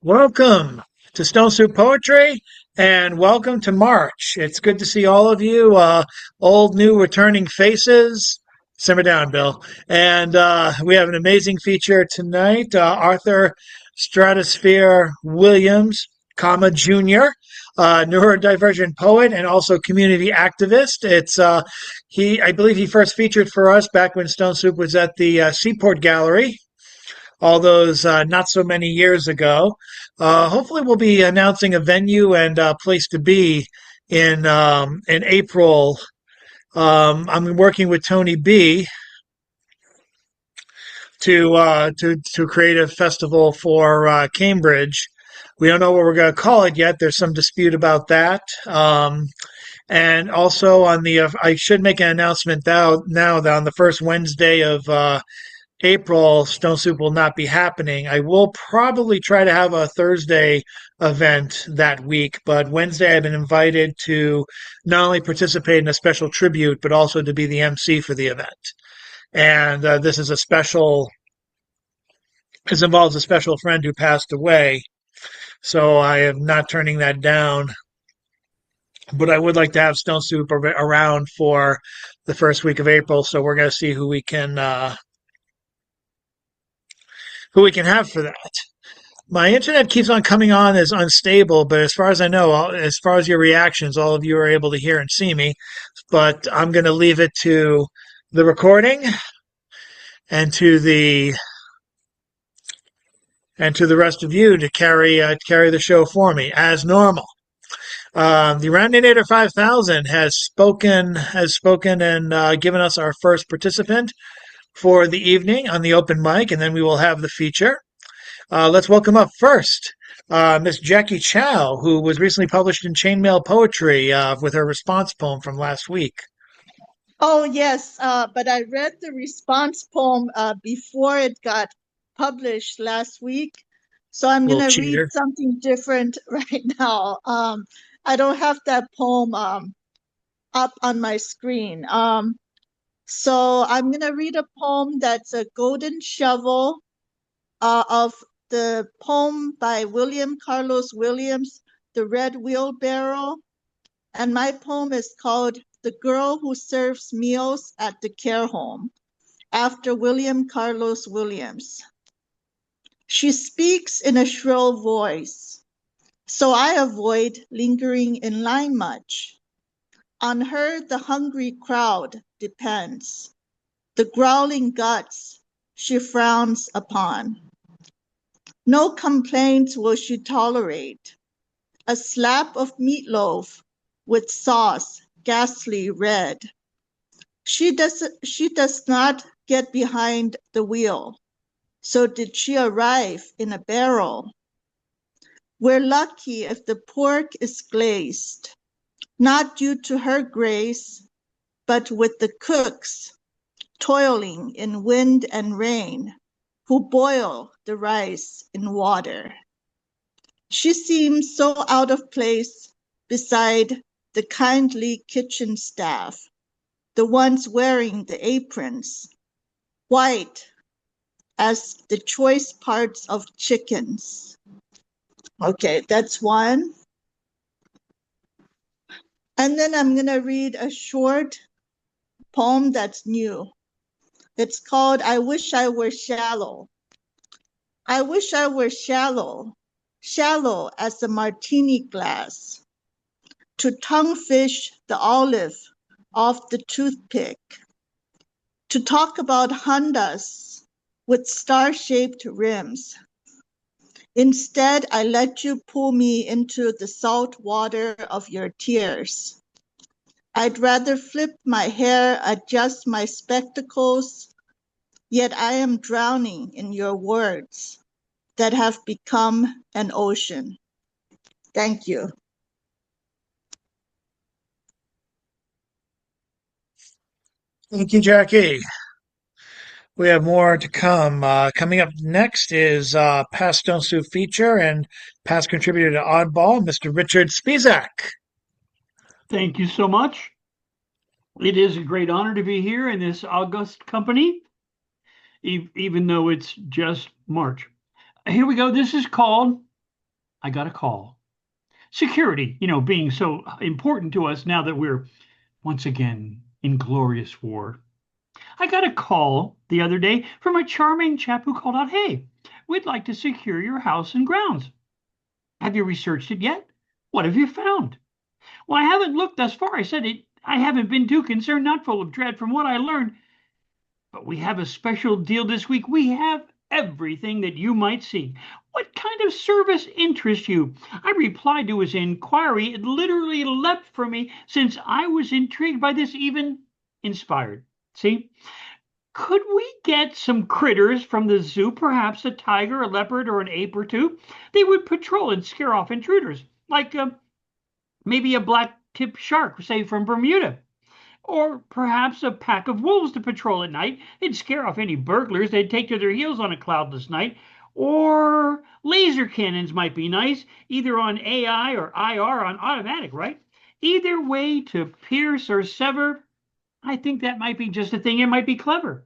Welcome to Stone Soup Poetry and welcome to March. It's good to see all of you, old, new, returning faces. Simmer down, Bill. And we have an amazing feature tonight. Arthur Stratosphere Williams, comma, Jr., neurodivergent poet and also community activist. I believe he first featured for us back when Stone Soup was at the Seaport Gallery all those not so many years ago. Hopefully, we'll be announcing a venue and place to be in April. I'm working with Tony B to create a festival for Cambridge. We don't know what we're going to call it yet. There's some dispute about that. And also I should make an announcement now that on the first Wednesday of April, Stone Soup will not be happening. I will probably try to have a Thursday event that week, but Wednesday I've been invited to not only participate in a special tribute, but also to be the MC for the event. And this involves a special friend who passed away. So I am not turning that down. But I would like to have Stone Soup around for the first week of April. So we're going to see who we can have for that. My internet keeps on coming on as unstable, but as far as I know, as far as your reactions, all of you are able to hear and see me. But I'm going to leave it to the recording and to the rest of you to carry the show for me as normal. The Roundinator 5000 has spoken and given us our first participant for the evening on the open mic, and then we will have the feature. Let's welcome up first Miss Jackie Chow, who was recently published in Chainmail Poetry with her response poem from last week. Oh, yes, but I read the response poem before it got published last week. So I'm going to read something different right now. I don't have that poem up on my screen. So I'm going to read a poem that's a golden shovel of the poem by William Carlos Williams, The Red Wheelbarrow. And my poem is called The Girl Who Serves Meals at the Care Home, after William Carlos Williams. She speaks in a shrill voice, so I avoid lingering in line much. On her the hungry crowd depends, the growling guts she frowns upon. No complaints will she tolerate, a slap of meatloaf with sauce ghastly red. She does not get behind the wheel, so did she arrive in a barrel. We're lucky if the pork is glazed, not due to her grace, but with the cooks toiling in wind and rain, who boil the rice in water. She seems so out of place beside the kindly kitchen staff, the ones wearing the aprons, white as the choice parts of chickens. Okay, that's one. And then I'm going to read a short poem that's new. It's called I Wish I Were Shallow. I wish I were shallow, shallow as the martini glass, to tongue-fish the olive off the toothpick, to talk about Hondas with star-shaped rims. Instead, I let you pull me into the salt water of your tears. I'd rather flip my hair, adjust my spectacles, yet I am drowning in your words that have become an ocean. Thank you. Thank you, Jackie. We have more to come. Coming up next is past Stone Soup feature and past contributor to Oddball, Mr. Richard Spizak. Thank you so much. It is a great honor to be here in this august company, even though it's just March. Here we go. This is called I got a call. Security, being so important to us now that we're once again in glorious war. I got a call the other day from a charming chap who called out, "Hey, we'd like to secure your house and grounds. Have you researched it yet? What have you found?" "Well, I haven't looked thus far," I said. "I haven't been too concerned, not full of dread from what I learned. But we have a special deal this week. We have everything that you might see. What kind of service interests you?" I replied to his inquiry. It literally leapt for me since I was intrigued by this, even inspired. See? Could we get some critters from the zoo, perhaps a tiger, a leopard, or an ape or two? They would patrol and scare off intruders, like maybe a black-tipped shark, say from Bermuda. Or perhaps a pack of wolves to patrol at night. They'd scare off any burglars they'd take to their heels on a cloudless night. Or laser cannons might be nice, either on AI or IR on automatic, right? Either way to pierce or sever, I think that might be just a thing. It might be clever.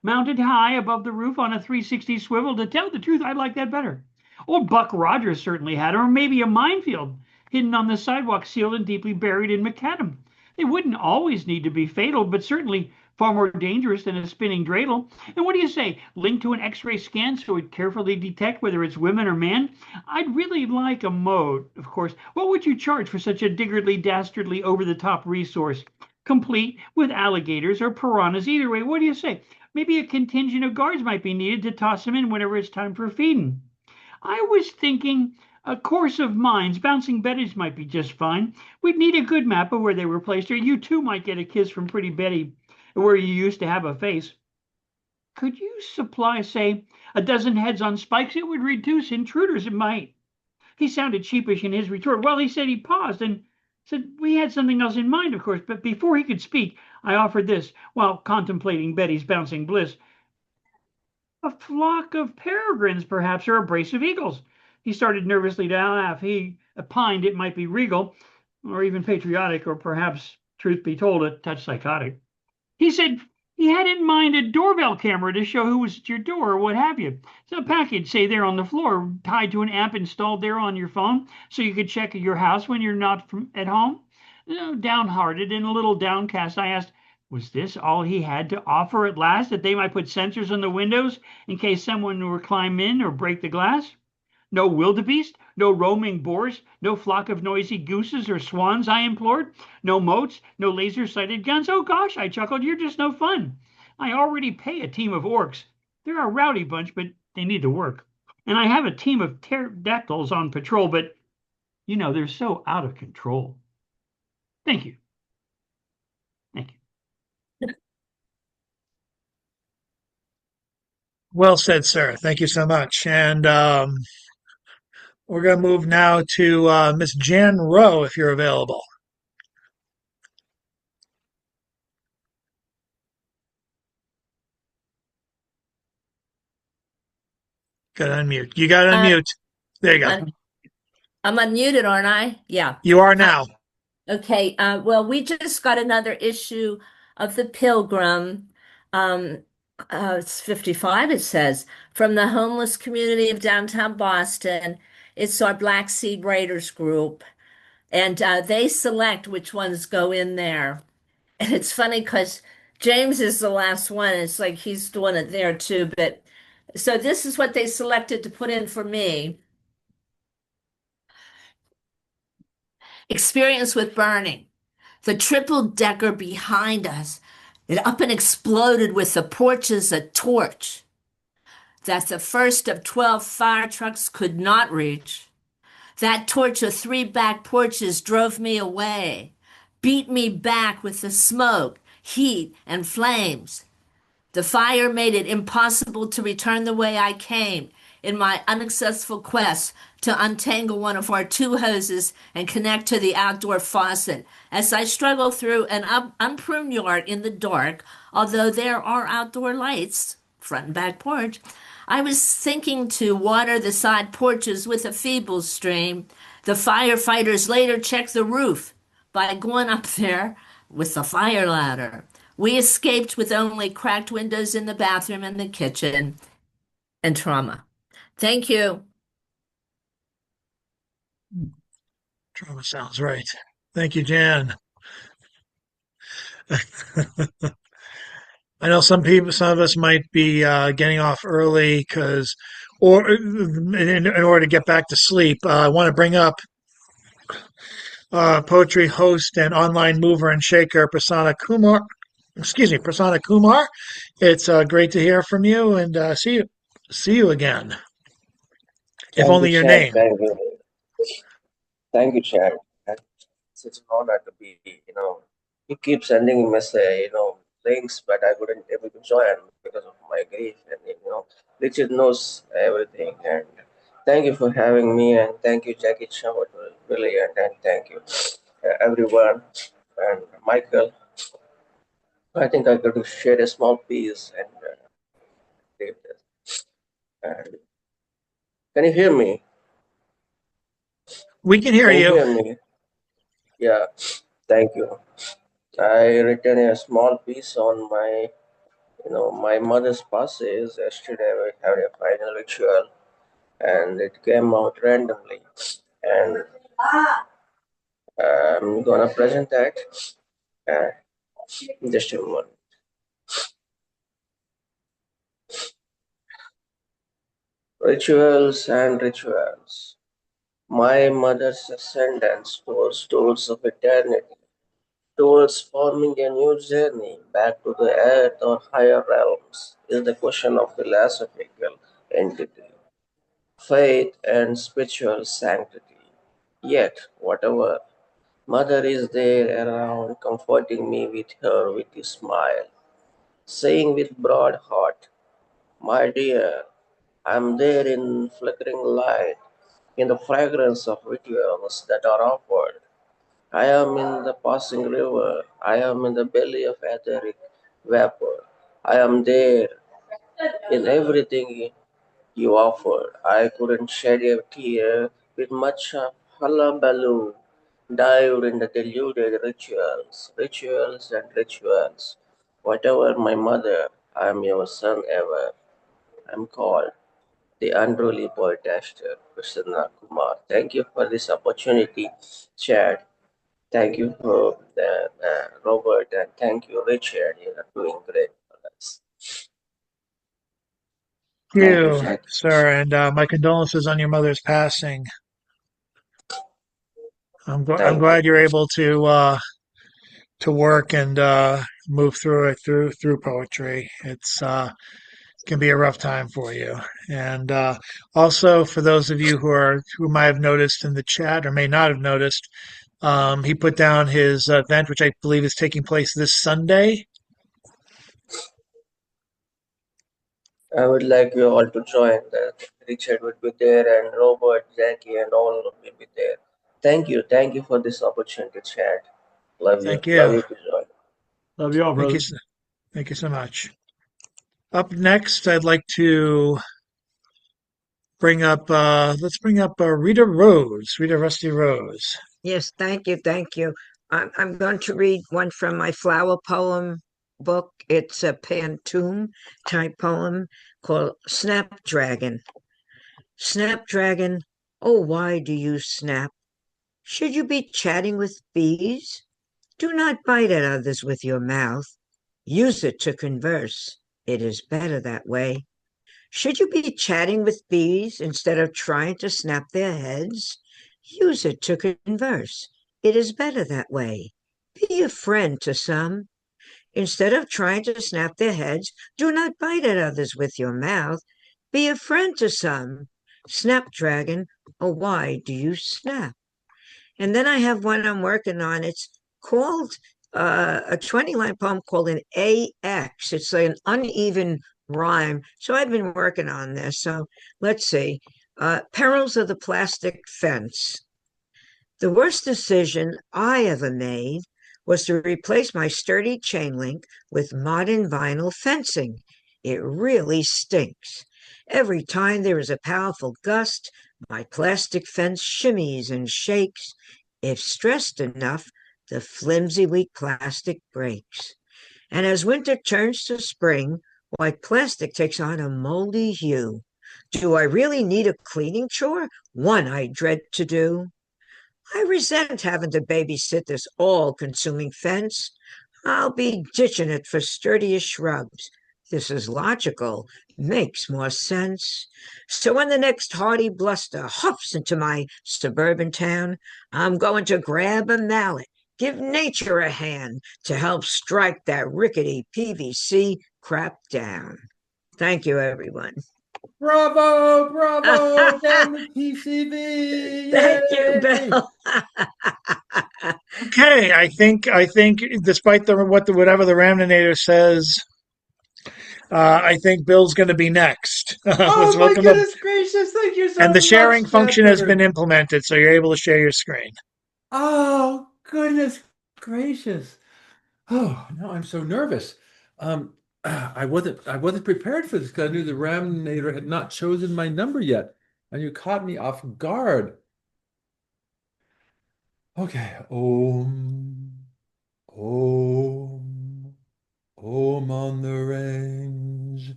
Mounted high above the roof on a 360 swivel. To tell the truth, I like that better. Old Buck Rogers certainly had, or maybe a minefield hidden on the sidewalk, sealed and deeply buried in macadam. They wouldn't always need to be fatal, but certainly far more dangerous than a spinning dreidel. And what do you say? Linked to an X-ray scan so it carefully detect whether it's women or man? I'd really like a mode, of course. What would you charge for such a diggardly, dastardly, over-the-top resource? Complete with alligators or piranhas. Either way, what do you say? Maybe a contingent of guards might be needed to toss them in whenever it's time for feeding. I was thinking a course of mines, bouncing Betties might be just fine. We'd need a good map of where they were placed, or you too might get a kiss from Pretty Betty, where you used to have a face. Could you supply, say, a dozen heads on spikes? It would reduce intruders, it might. He sounded sheepish in his retort. Well, he said he paused and said we had something else in mind, of course, but before he could speak, I offered this while contemplating Betty's bouncing bliss. A flock of peregrines, perhaps, or a brace of eagles. He started nervously to laugh. He opined it might be regal, or even patriotic, or perhaps, truth be told, a touch psychotic. He said he had in mind a doorbell camera to show who was at your door or what have you. It's a package, say, there on the floor, tied to an amp installed there on your phone, so you could check your house when you're not at home. Downhearted and a little downcast, I asked, was this all he had to offer at last, that they might put sensors on the windows in case someone were to climb in or break the glass? No wildebeest, no roaming boars, no flock of noisy gooses or swans, I implored. No moats, no laser-sighted guns. Oh gosh, I chuckled, you're just no fun. I already pay a team of orcs. They're a rowdy bunch, but they need to work. And I have a team of pterodactyls on patrol, but they're so out of control. Thank you. Thank you. Well said, sir. Thank you so much. And we're going to move now to Miss Jan Rowe, if you're available. Got to unmute. You got to unmute. There you go. I'm unmuted, aren't I? Yeah. You are now. Okay. Well, we just got another issue of the Pilgrim. It's 55, it says, from the homeless community of downtown Boston. It's our Black Seed Raiders group, and they select which ones go in there. And it's funny because James is the last one. It's like he's doing it there too. But so this is what they selected to put in for me. Experience with burning. The triple decker behind us, it up and exploded with the porches a torch that the first of 12 fire trucks could not reach. That torch of 3 back porches drove me away, beat me back with the smoke, heat, and flames. The fire made it impossible to return the way I came in my unsuccessful quest to untangle one of our 2 hoses and connect to the outdoor faucet as I struggle through an unpruned yard in the dark, although there are outdoor lights, front and back porch. I was thinking to water the side porches with a feeble stream. The firefighters later checked the roof by going up there with the fire ladder. We escaped with only cracked windows in the bathroom and the kitchen and trauma. Thank you. Trauma sounds right. Thank you, Jan. I know some of us might be getting off early or in order to get back to sleep. I want to bring up poetry host and online mover and shaker Prasanna Kumar. Excuse me, Prasanna Kumar. It's great to hear from you and see you again. If Thank you, only your Chad. name. Thank you. Thank you, Chad. And it's such an honor to be, you keep sending message, links, but I couldn't able to join because of my grief. And, Richard knows everything. And thank you for having me. And thank you, Jackie Chan. It was brilliant. And thank you, everyone. And Michael, I think I got to share a small piece and read this. And can you hear me? We can hear Can you you. hear me? Yeah. Thank you. I written a small piece on my mother's passes. Yesterday we had a final ritual, and it came out randomly. And I'm gonna present that. Uh, just a moment. Rituals and rituals. My mother's ascendance towards tools of eternity, towards forming a new journey back to the earth or higher realms, is the question of philosophical entity, faith, and spiritual sanctity. Yet, whatever, Mother is there around, comforting me with her witty smile, saying with broad heart, "My dear, I'm there in flickering light, in the fragrance of rituals that are offered. I am in the passing river, I am in the belly of etheric vapor. I am there in everything you offered. I couldn't shed a tear with much hullabaloo, dived in the deluded rituals. Whatever my mother, I am your son ever. I'm called the unruly poetaster, Prasanna Kumar. Thank you for this opportunity, Chad. Thank you for Robert, and thank you, Richard. You are doing great for us. Thank Thank you, you, Jack. sir, and my condolences on your mother's passing. I'm Thank you. glad you're able to work and move through it through poetry. It's can be a rough time for you. And also for those of you who might have noticed in the chat or may not have noticed, he put down his event, which I believe is taking place this Sunday. I would like you all to join. That Richard would be there, and Robert, Jackie, and all will be there. Thank you for this opportunity, Chad. Thank Love you. you to join. Love you all, Thank you. brother. Thank you so much. Up next, I'd like to let's bring up Rita Rusty Rose. Yes, thank you, thank you. I'm going to read one from my flower poem book. It's a pantoum type poem called Snapdragon. Snapdragon, oh, why do you snap? Should you be chatting with bees? Do not bite at others with your mouth. Use it to converse. It is better that way. Should you be chatting with bees instead of trying to snap their heads? Use it to converse. It is better that way. Be a friend to some. Instead of trying to snap their heads, do not bite at others with your mouth. Be a friend to some. Snapdragon, oh, why do you snap? And then I have one I'm working on. It's called a 20-line poem called an AX. It's like an uneven rhyme. So I've been working on this. So let's see. Perils of the plastic fence. The worst decision I ever made was to replace my sturdy chain link with modern vinyl fencing. It really stinks. Every time there is a powerful gust, my plastic fence shimmies and shakes. If stressed enough, the flimsy, weak plastic breaks. And as winter turns to spring, white plastic takes on a moldy hue. Do I really need a cleaning chore? One I dread to do. I resent having to babysit this all-consuming fence. I'll be ditching it for sturdier shrubs. This is logical, makes more sense. So when the next hardy bluster hops into my suburban town, I'm going to grab a mallet, give nature a hand to help strike that rickety PVC crap down. Thank you, everyone. Bravo, bravo, down with PCV. Thank you, Yay! Bill. Okay, I think despite whatever the Ramnator says, I think Bill's going to be next. Oh Let's my welcome up, goodness gracious, thank you and the so sharing much, function has Jennifer. been implemented, so you're able to share your screen. Oh, goodness gracious. Oh, no, I'm so nervous. Um, I wasn't prepared for this because I knew the Ramnator had not chosen my number yet, and you caught me off guard. Okay, Om, Om on the range.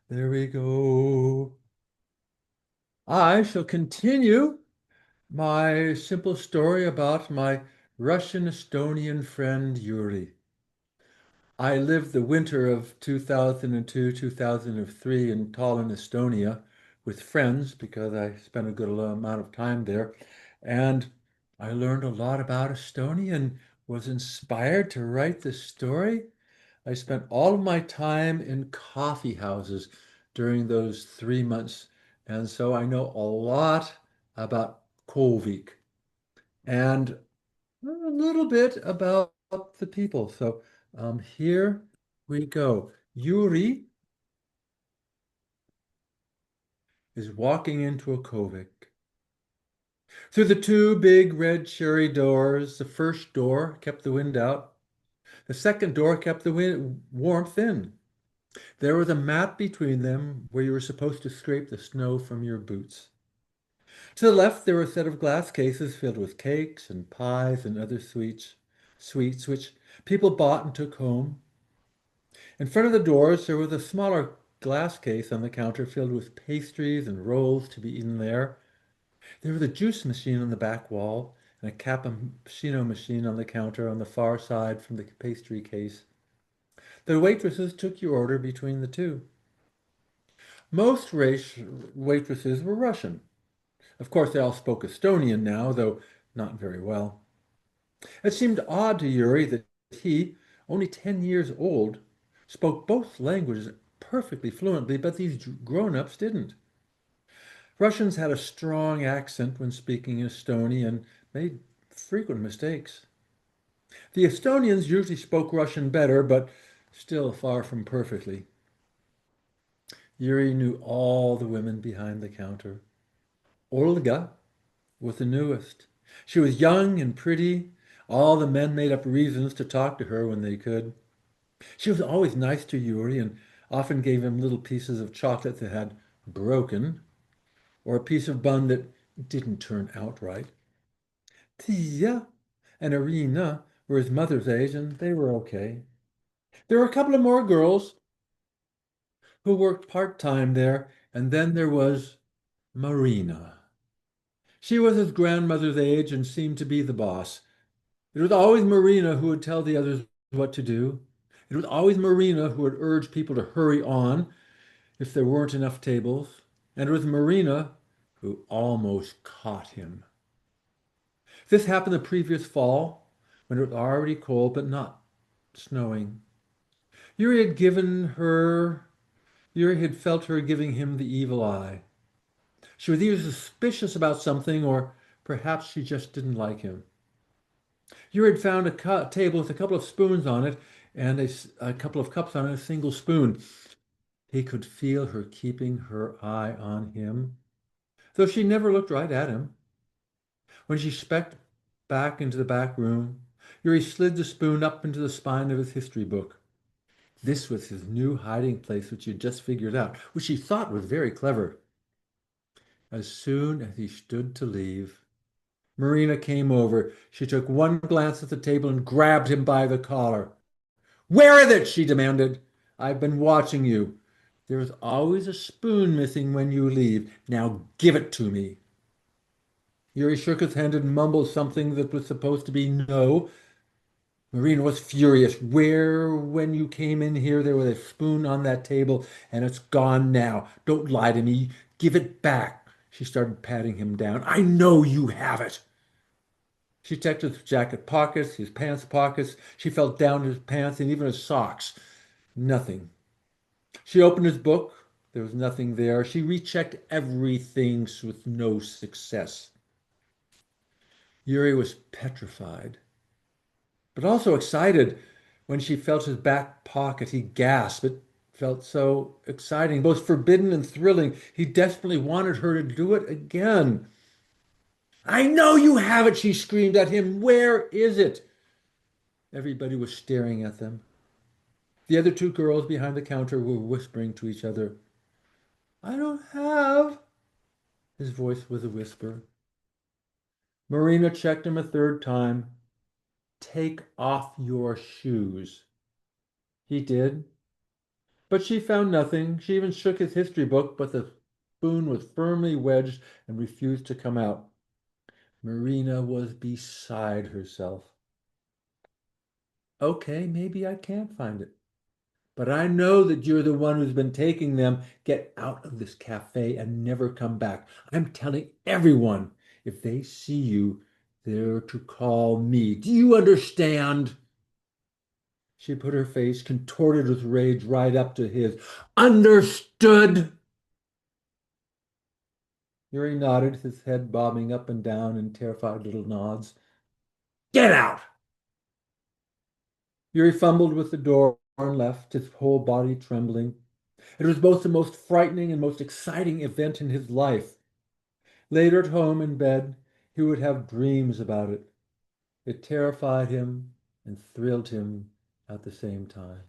There we go. I shall continue my simple story about my Russian-Estonian friend Yuri. I lived the winter of 2002, 2003 in Tallinn, Estonia with friends because I spent a good amount of time there. And I learned a lot about Estonia and was inspired to write this story. I spent all of my time in coffee houses during those 3 months. And so I know a lot about Kolvik and a little bit about the people. So here we go. Yuri is walking into a Kovik. Through the two big red cherry doors, the first door kept the wind out. The second door kept the warmth in. There was a mat between them where you were supposed to scrape the snow from your boots. To the left, there were a set of glass cases filled with cakes and pies and other sweets which people bought and took home. In front of the doors, there was a smaller glass case on the counter filled with pastries and rolls to be eaten there. There was a juice machine on the back wall and a cappuccino machine on the counter on the far side from the pastry case. The waitresses took your order between the two. Most waitresses were Russian. Of course, they all spoke Estonian now, though not very well. It seemed odd to Yuri that he, only 10 years old, spoke both languages perfectly fluently, but these grown-ups didn't. Russians had a strong accent when speaking Estonian and made frequent mistakes. The Estonians usually spoke Russian better, but still far from perfectly. Yuri knew all the women behind the counter. Olga was the newest. She was young and pretty. All the men made up reasons to talk to her when they could. She was always nice to Yuri and often gave him little pieces of chocolate that had broken, or a piece of bun that didn't turn out right. Tia and Irina were his mother's age, and they were okay. There were a couple of more girls who worked part-time there, and then there was Marina. She was his grandmother's age and seemed to be the boss. It was always Marina who would tell the others what to do. It was always Marina who would urge people to hurry on if there weren't enough tables. And it was Marina who almost caught him. This happened the previous fall when it was already cold but not snowing. Yuri had felt her giving him the evil eye. She was either suspicious about something or perhaps she just didn't like him. Yuri had found a table with a couple of spoons on it and a couple of cups on it, a single spoon. He could feel her keeping her eye on him, though she never looked right at him. When she specked back into the back room, Yuri slid the spoon up into the spine of his history book. This was his new hiding place, which he had just figured out, which he thought was very clever. As soon as he stood to leave, Marina came over. She took one glance at the table and grabbed him by the collar. Where is it? She demanded. I've been watching you. There's always a spoon missing when you leave. Now give it to me. Yuri shook his hand and mumbled something that was supposed to be no. Marina was furious. Where, when you came in here, there was a spoon on that table, and it's gone now. Don't lie to me. Give it back. She started patting him down. I know you have it. She checked his jacket pockets, his pants pockets. She felt down his pants and even his socks. Nothing. She opened his book. There was nothing there. She rechecked everything with no success. Yuri was petrified, but also excited. When she felt his back pocket, he gasped. It felt so exciting, both forbidden and thrilling. He desperately wanted her to do it again. I know you have it, she screamed at him. Where is it? Everybody was staring at them. The other two girls behind the counter were whispering to each other. I don't have. His voice was a whisper. Marina checked him a third time. Take off your shoes. He did. But she found nothing. She even shook his history book, but the spoon was firmly wedged and refused to come out. Marina was beside herself. Okay, maybe I can't find it. But I know that you're the one who's been taking them. Get out of this cafe and never come back. I'm telling everyone, if they see you, they're to call me. Do you understand? She put her face, contorted with rage, right up to his. Understood! Yuri nodded, his head bobbing up and down in terrified little nods. Get out! Yuri fumbled with the door and left, his whole body trembling. It was both the most frightening and most exciting event in his life. Later at home in bed, he would have dreams about it. It terrified him and thrilled him at the same time.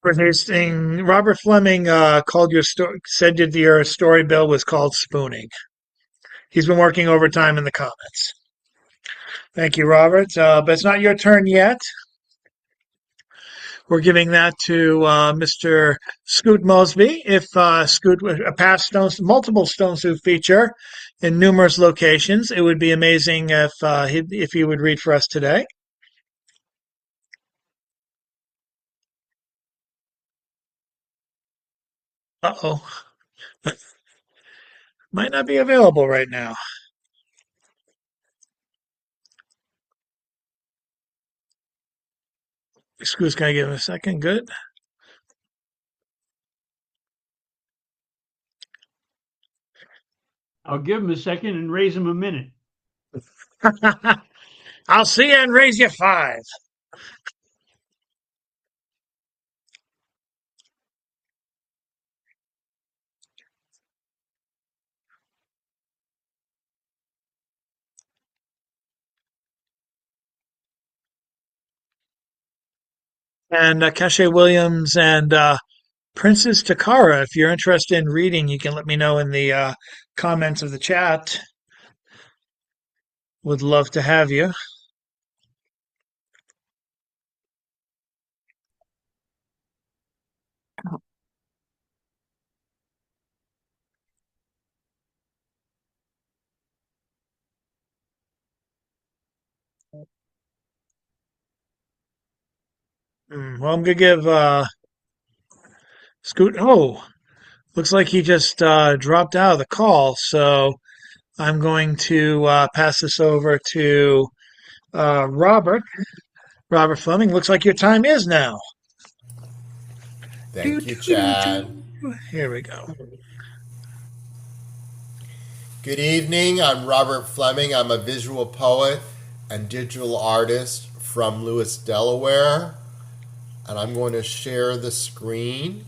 Interesting. Robert Fleming called your story, said that your story, Bill, was called Spooning. He's been working overtime in the comments. Thank you, Robert. But it's not your turn yet. We're giving that to Mr. Scoot Mosby. If Scoot was a past multiple Stone Soup feature in numerous locations, it would be amazing if he would read for us today. Uh-oh. Might not be available right now. Scoot's gonna give him a second. Good. I'll give him a second and raise him a minute. I'll see you and raise you 5. And Cache Williams and Princess Takara, if you're interested in reading, you can let me know in the comments of the chat. Would love to have you. Well, I'm gonna give Scoot. Oh, looks like he just dropped out of the call. So I'm going to pass this over to Robert. Robert Fleming. Looks like your time is now. Thank you, Chad. Here we go. Good evening. I'm Robert Fleming. I'm a visual poet and digital artist from Lewis, Delaware. And I'm going to share the screen.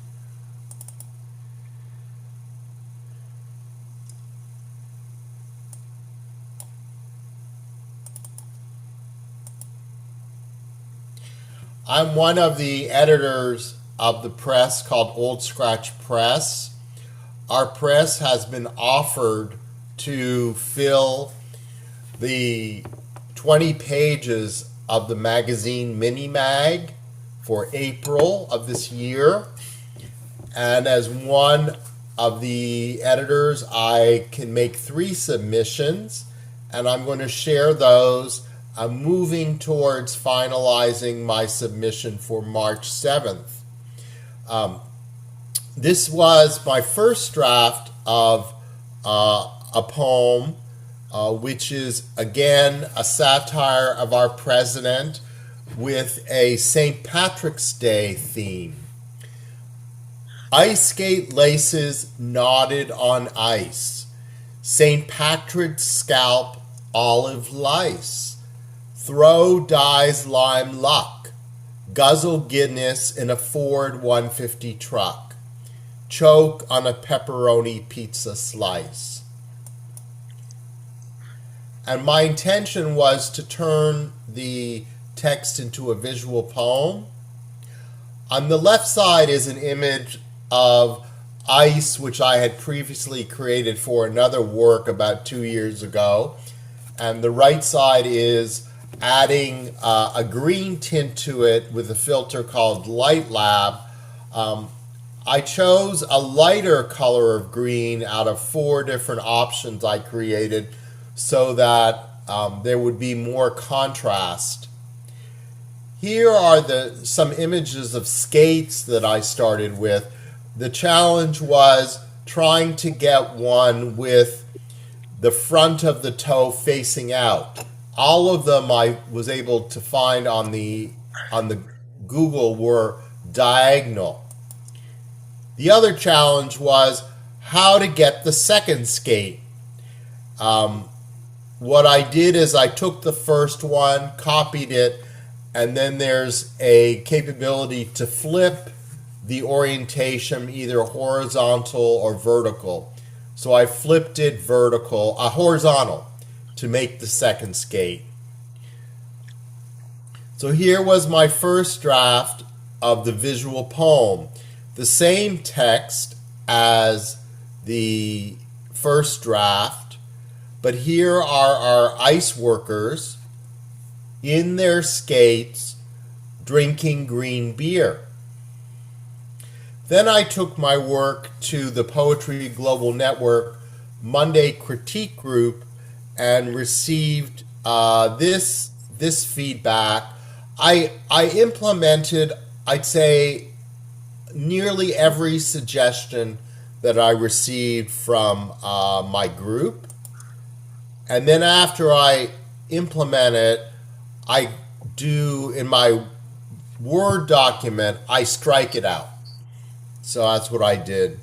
I'm one of the editors of the press called Old Scratch Press. Our press has been offered to fill the 20 pages of the magazine Mini Mag for April of this year. And as one of the editors, I can make 3 submissions, and I'm going to share those. I'm moving towards finalizing my submission for March 7th. This was my first draft of a poem, which is, again, a satire of our president with a St. Patrick's Day theme. Ice skate laces knotted on ice. St. Patrick's scalp olive lice. Throw dies lime luck. Guzzle Guinness in a Ford 150 truck. Choke on a pepperoni pizza slice. And my intention was to turn the text into a visual poem. On the left side is an image of ice, which I had previously created for another work about 2 years ago. And the right side is adding a green tint to it with a filter called Light Lab. I chose a lighter color of green out of 4 different options I created so that there would be more contrast. Here are some images of skates that I started with. The challenge was trying to get one with the front of the toe facing out. All of them I was able to find on the Google were diagonal. The other challenge was how to get the second skate. What I did is I took the first one, copied it, and then there's a capability to flip the orientation either horizontal or vertical. So I flipped it horizontal to make the second skate. So here was my first draft of the visual poem. The same text as the first draft, but here are our ice workers in their skates drinking green beer. Then I took my work to the Poetry Global Network Monday Critique Group and received this feedback. I implemented, I'd say, nearly every suggestion that I received from my group. And then after I implement it, I do, in my Word document, I strike it out. So that's what I did.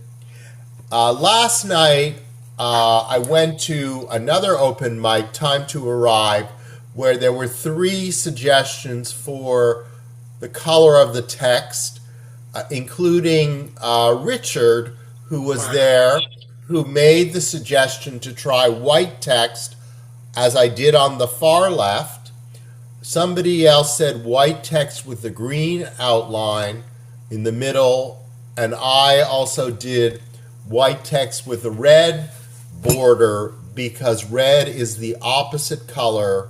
Last night, I went to another open mic, Time to Arrive, where there were 3 suggestions for the color of the text, including Richard, who was there, who made the suggestion to try white text, as I did on the far left. Somebody else said white text with the green outline in the middle, and I also did white text with a red border because red is the opposite color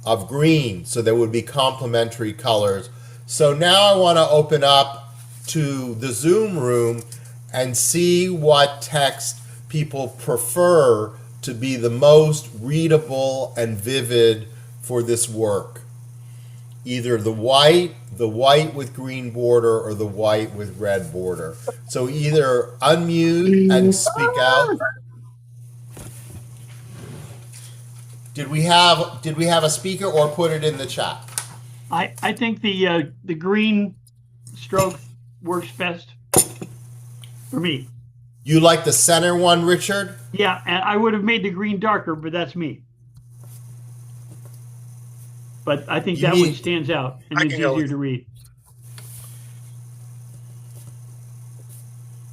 of green, so there would be complementary colors. So now I want to open up to the Zoom room and see what text people prefer to be the most readable and vivid for this work. Either the white with green border, or the white with red border. So either unmute and speak out. Did we have a speaker, or put it in the chat? I think the green stroke works best for me. You like the center one, Richard? Yeah, and I would have made the green darker, but that's me. But I think that one stands out and is easier to read.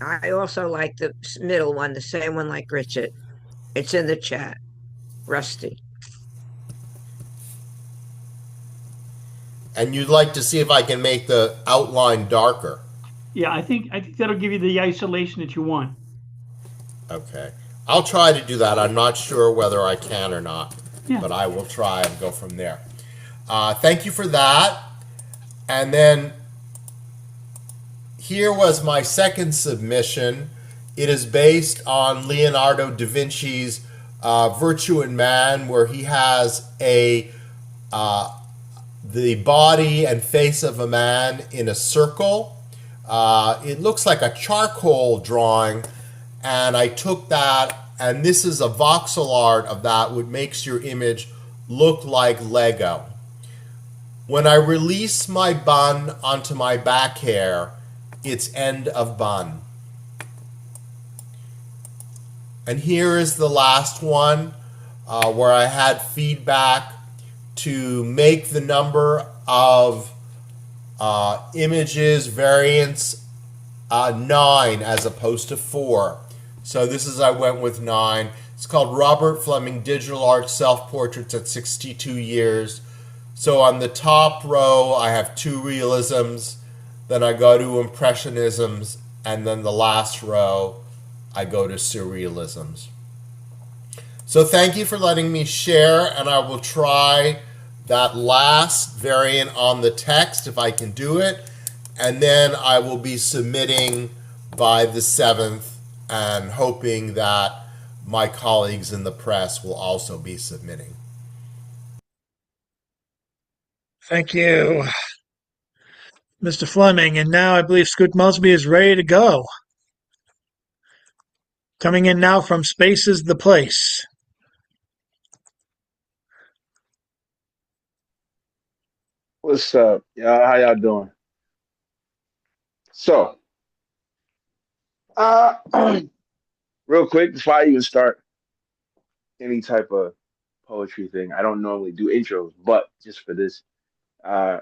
I also like the middle one, the same one like Richard. It's in the chat. Rusty. And you'd like to see if I can make the outline darker. Yeah, I think that'll give you the isolation that you want. Okay. I'll try to do that. I'm not sure whether I can or not. Yeah. but I will try and go from there. Thank you for that. And then here was my second submission. It is based on Leonardo da Vinci's Virtue in Man, where he has the body and face of a man in a circle. It looks like a charcoal drawing, and I took that, and this is a voxel art of that, which makes your image look like Lego. When I release my bun onto my back hair, it's end of bun. And here is the last one where I had feedback to make the number of images variants 9 as opposed to 4. So this is, I went with 9. It's called Robert Fleming Digital Art Self-Portraits at 62 Years. So on the top row, I have 2 realisms, then I go to impressionisms, and then the last row, I go to surrealisms. So thank you for letting me share, and I will try that last variant on the text if I can do it, and then I will be submitting by the 7th and hoping that my colleagues in the press will also be submitting. Thank you, Mr. Fleming. And now I believe Scoot Mosby is ready to go. Coming in now from Space is the Place. What's up, y'all? How y'all doing? So, uh, real quick, before I even start any type of poetry thing, I don't normally do intros, but just for this, uh,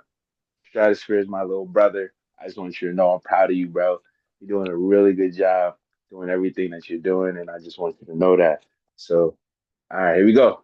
Stratosphere is my little brother. I just want you to know I'm proud of you, bro. You're doing a really good job doing everything that you're doing, and I just want you to know that. So, all right, here we go.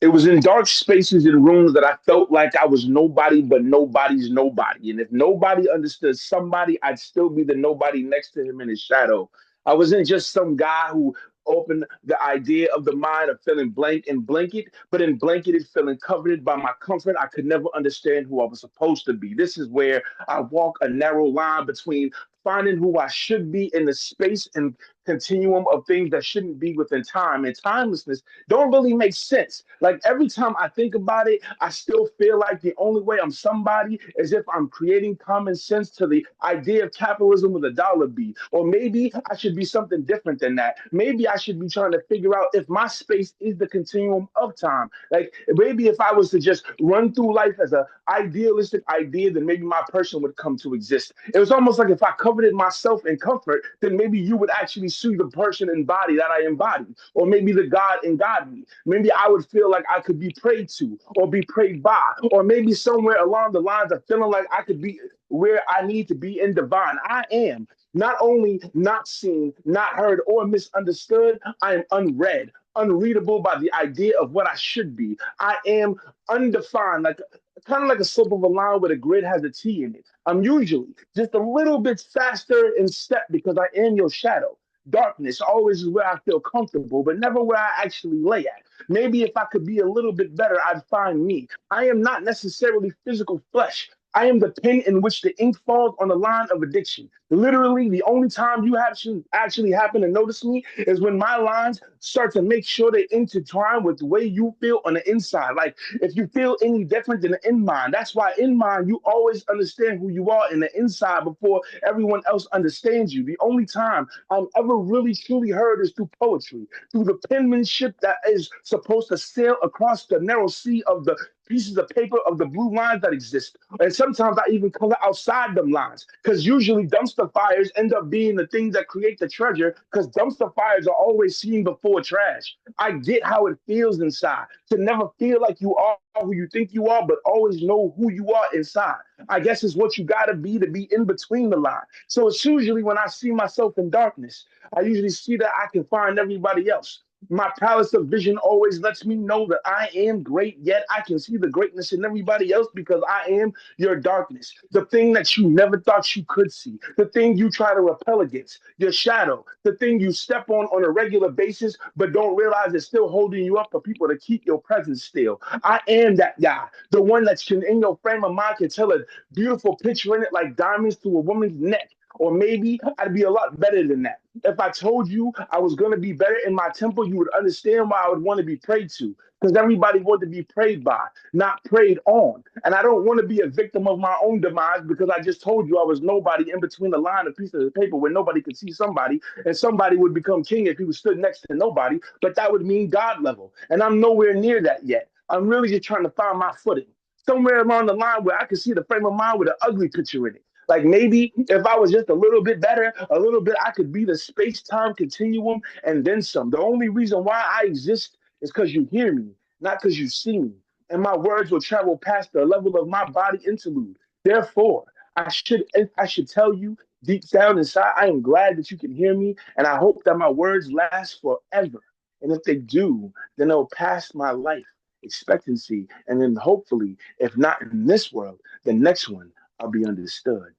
It was in dark spaces and rooms that I felt like I was nobody but nobody's nobody. And if nobody understood somebody, I'd still be the nobody next to him in his shadow. I wasn't just some guy who opened the idea of the mind of feeling blank and blanket, but in blanketed, feeling covered by my comfort. I could never understand who I was supposed to be. This is where I walk a narrow line between finding who I should be in the space and continuum of things that shouldn't be within time. And timelessness don't really make sense. Like every time I think about it, I still feel like the only way I'm somebody is if I'm creating common sense to the idea of capitalism with a dollar B. Or maybe I should be something different than that. Maybe I should be trying to figure out if my space is the continuum of time. Like maybe if I was to just run through life as an idealistic idea, then maybe my person would come to exist. It was almost like if I covered it myself in comfort, then maybe you would actually see the person and body that I embody, or maybe the God in God me. Maybe I would feel like I could be prayed to or be prayed by, or maybe somewhere along the lines of feeling like I could be where I need to be in divine. I am not only not seen, not heard, or misunderstood, I am unread, unreadable by the idea of what I should be. I am undefined, like kind of like a slope of a line where the grid has a T in it. I'm usually just a little bit faster in step because I am your shadow. Darkness always is where I feel comfortable, but never where I actually lay at. Maybe if I could be a little bit better, I'd find me. I am not necessarily physical flesh. I am the pen in which the ink falls on the line of addiction. Literally, the only time you have to actually happen to notice me is when my lines start to make sure they intertwine with the way you feel on the inside. Like if you feel any different than the in mind, that's why in mind you always understand who you are in the inside before everyone else understands you. The only time I'm ever really truly heard is through poetry, through the penmanship that is supposed to sail across the narrow sea of the pieces of paper of the blue lines that exist. And sometimes I even color outside them lines because usually dumpster fires end up being the things that create the treasure because dumpster fires are always seen before trash. I get how it feels inside to never feel like you are who you think you are, but always know who you are inside. I guess it's what you got to be in between the line. So it's usually when I see myself in darkness, I usually see that I can find everybody else. My palace of vision always lets me know that I am great, yet I can see the greatness in everybody else because I am your darkness. The thing that you never thought you could see, the thing you try to repel against, your shadow, the thing you step on a regular basis, but don't realize it's still holding you up for people to keep your presence still. I am that guy, the one that's in your frame of mind can tell a beautiful picture in it like diamonds to a woman's neck. Or maybe I'd be a lot better than that. If I told you I was going to be better in my temple, you would understand why I would want to be prayed to. Because everybody wanted to be prayed by, not prayed on. And I don't want to be a victim of my own demise because I just told you I was nobody in between the line of pieces of paper where nobody could see somebody, and somebody would become king if he was stood next to nobody. But that would mean God level. And I'm nowhere near that yet. I'm really just trying to find my footing. Somewhere along the line where I can see the frame of mind with an ugly picture in it. Like maybe if I was just a little bit better, a little bit, I could be the space time continuum and then some. The only reason why I exist is because you hear me, not because you see me. And my words will travel past the level of my body interlude. Therefore, I should tell you deep down inside, I am glad that you can hear me, and I hope that my words last forever. And if they do, then they'll pass my life expectancy, and then hopefully, if not in this world, the next one I'll be understood.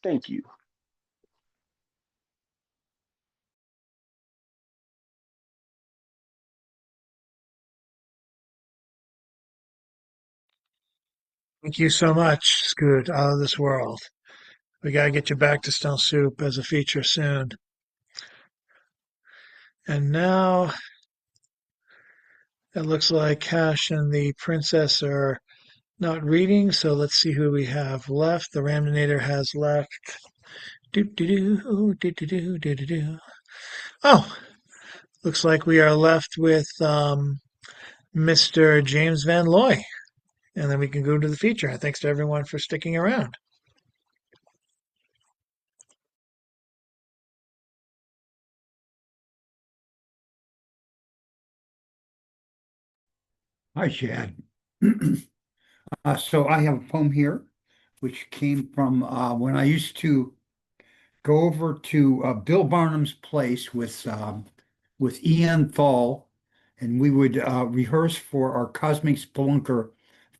Thank you. Thank you so much, Scoot, out of this world. We got to get you back to Stone Soup as a feature soon. And now it looks like Cash and the Princess are not reading, so let's see who we have left. The Raminator has left. Doop doo doo, doo doo doo, doo doo doo. Oh, looks like we are left with Mr. James Van Loy. And then we can go to the feature. Thanks to everyone for sticking around. Hi, Chad. So I have a poem here, which came from when I used to go over to Bill Barnum's place with Ian Thal, and we would rehearse for our Cosmic Spelunker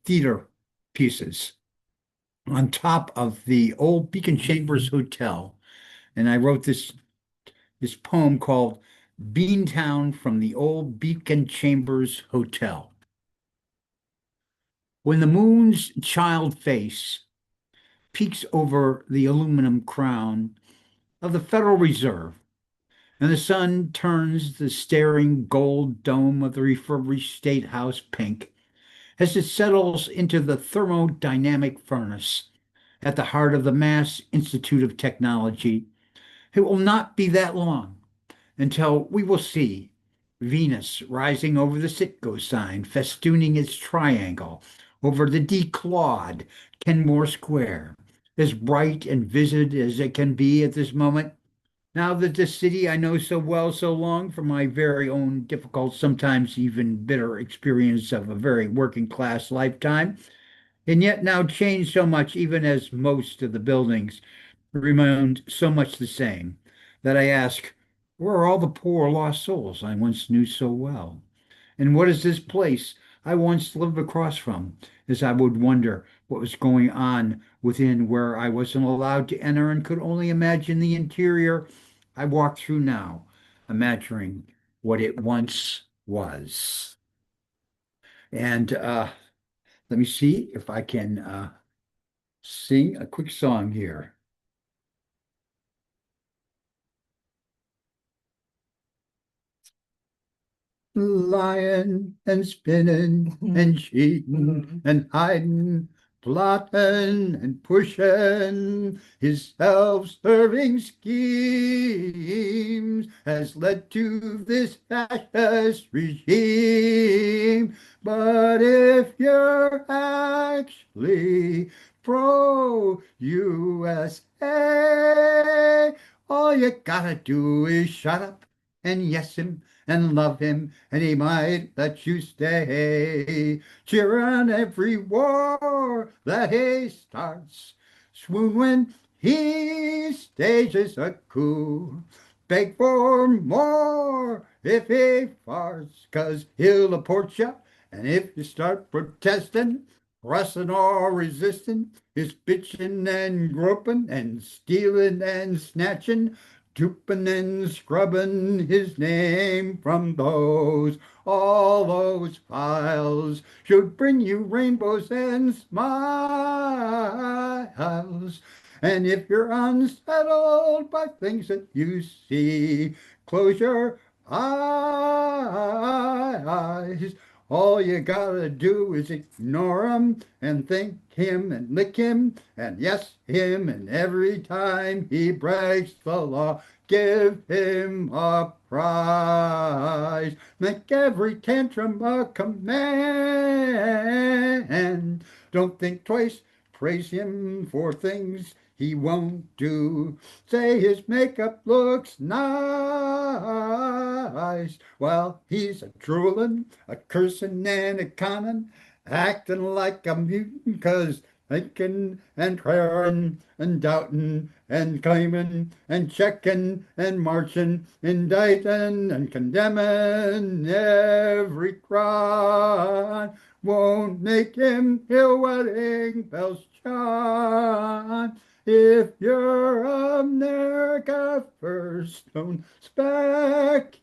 theater pieces on top of the old Beacon Chambers Hotel. And I wrote this poem called Beantown from the Old Beacon Chambers Hotel. When the moon's child face peeks over the aluminum crown of the Federal Reserve, and the sun turns the staring gold dome of the refurbished State House pink as it settles into the thermodynamic furnace at the heart of the Mass Institute of Technology, it will not be that long until we will see Venus rising over the Citgo sign, festooning its triangle over the declawed Kenmore Square, as bright and vivid as it can be at this moment. Now that the city I know so well, so long, from my very own difficult, sometimes even bitter experience of a very working class lifetime, and yet now changed so much, even as most of the buildings remained so much the same, that I ask, where are all the poor lost souls I once knew so well? And what is this place I once lived across from, as I would wonder what was going on within where I wasn't allowed to enter and could only imagine the interior I walk through now, imagining what it once was. And let me see if I can sing a quick song here. Lying and spinning and cheating and hiding, plotting and pushing his self-serving schemes has led to this fascist regime. But if you're actually pro-USA, all you gotta do is shut up and yes him and love him, and he might let you stay. Cheer on every war that he starts, swoon when he stages a coup. beg for more if he farts, 'cause he'll deport you. And if you start protesting, pressing or resisting, his bitching and groping and stealing and snatching, duping and scrubbing his name from those. All those files should bring you rainbows and smiles. And if you're unsettled by things that you see, close your eyes. All you gotta do is ignore him and thank him and lick him and yes him, and every time he breaks the law, give him a prize. Make every tantrum a command. Don't think twice. Praise him for things he won't do. Say his makeup looks nice while he's a drooling, a cursing, and a conning, acting like a mutant, 'cause thinking and praying and doubting and claiming and checking and marching, indicting and condemning every crime won't make him hear wedding bells chime. If you're America first, don't speculate.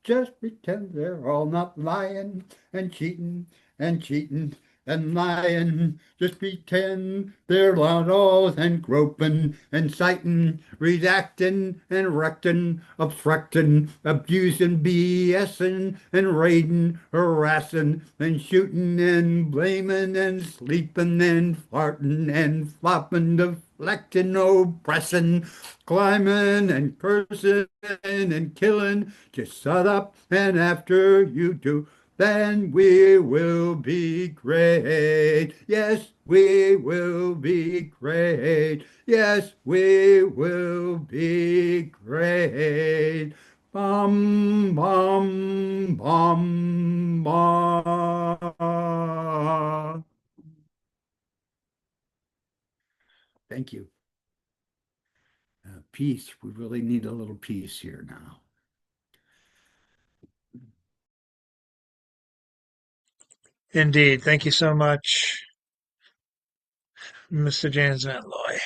Just pretend they're all not lying and cheating and cheating and lying. Just pretend they're not all and groping and citing, redacting and recting, obstructing, abusing, BSing and raiding, harassing and shooting and blaming and sleeping and farting and flopping, deflecting, oppressing, climbing and cursing and killing. Just shut up, and after you do, then we will be great. Yes, we will be great. Yes, we will be great. Bum, bum, bum, bum. Thank you. Peace. We really need a little peace here now. Indeed. Thank you so much, Mr. James Matloy.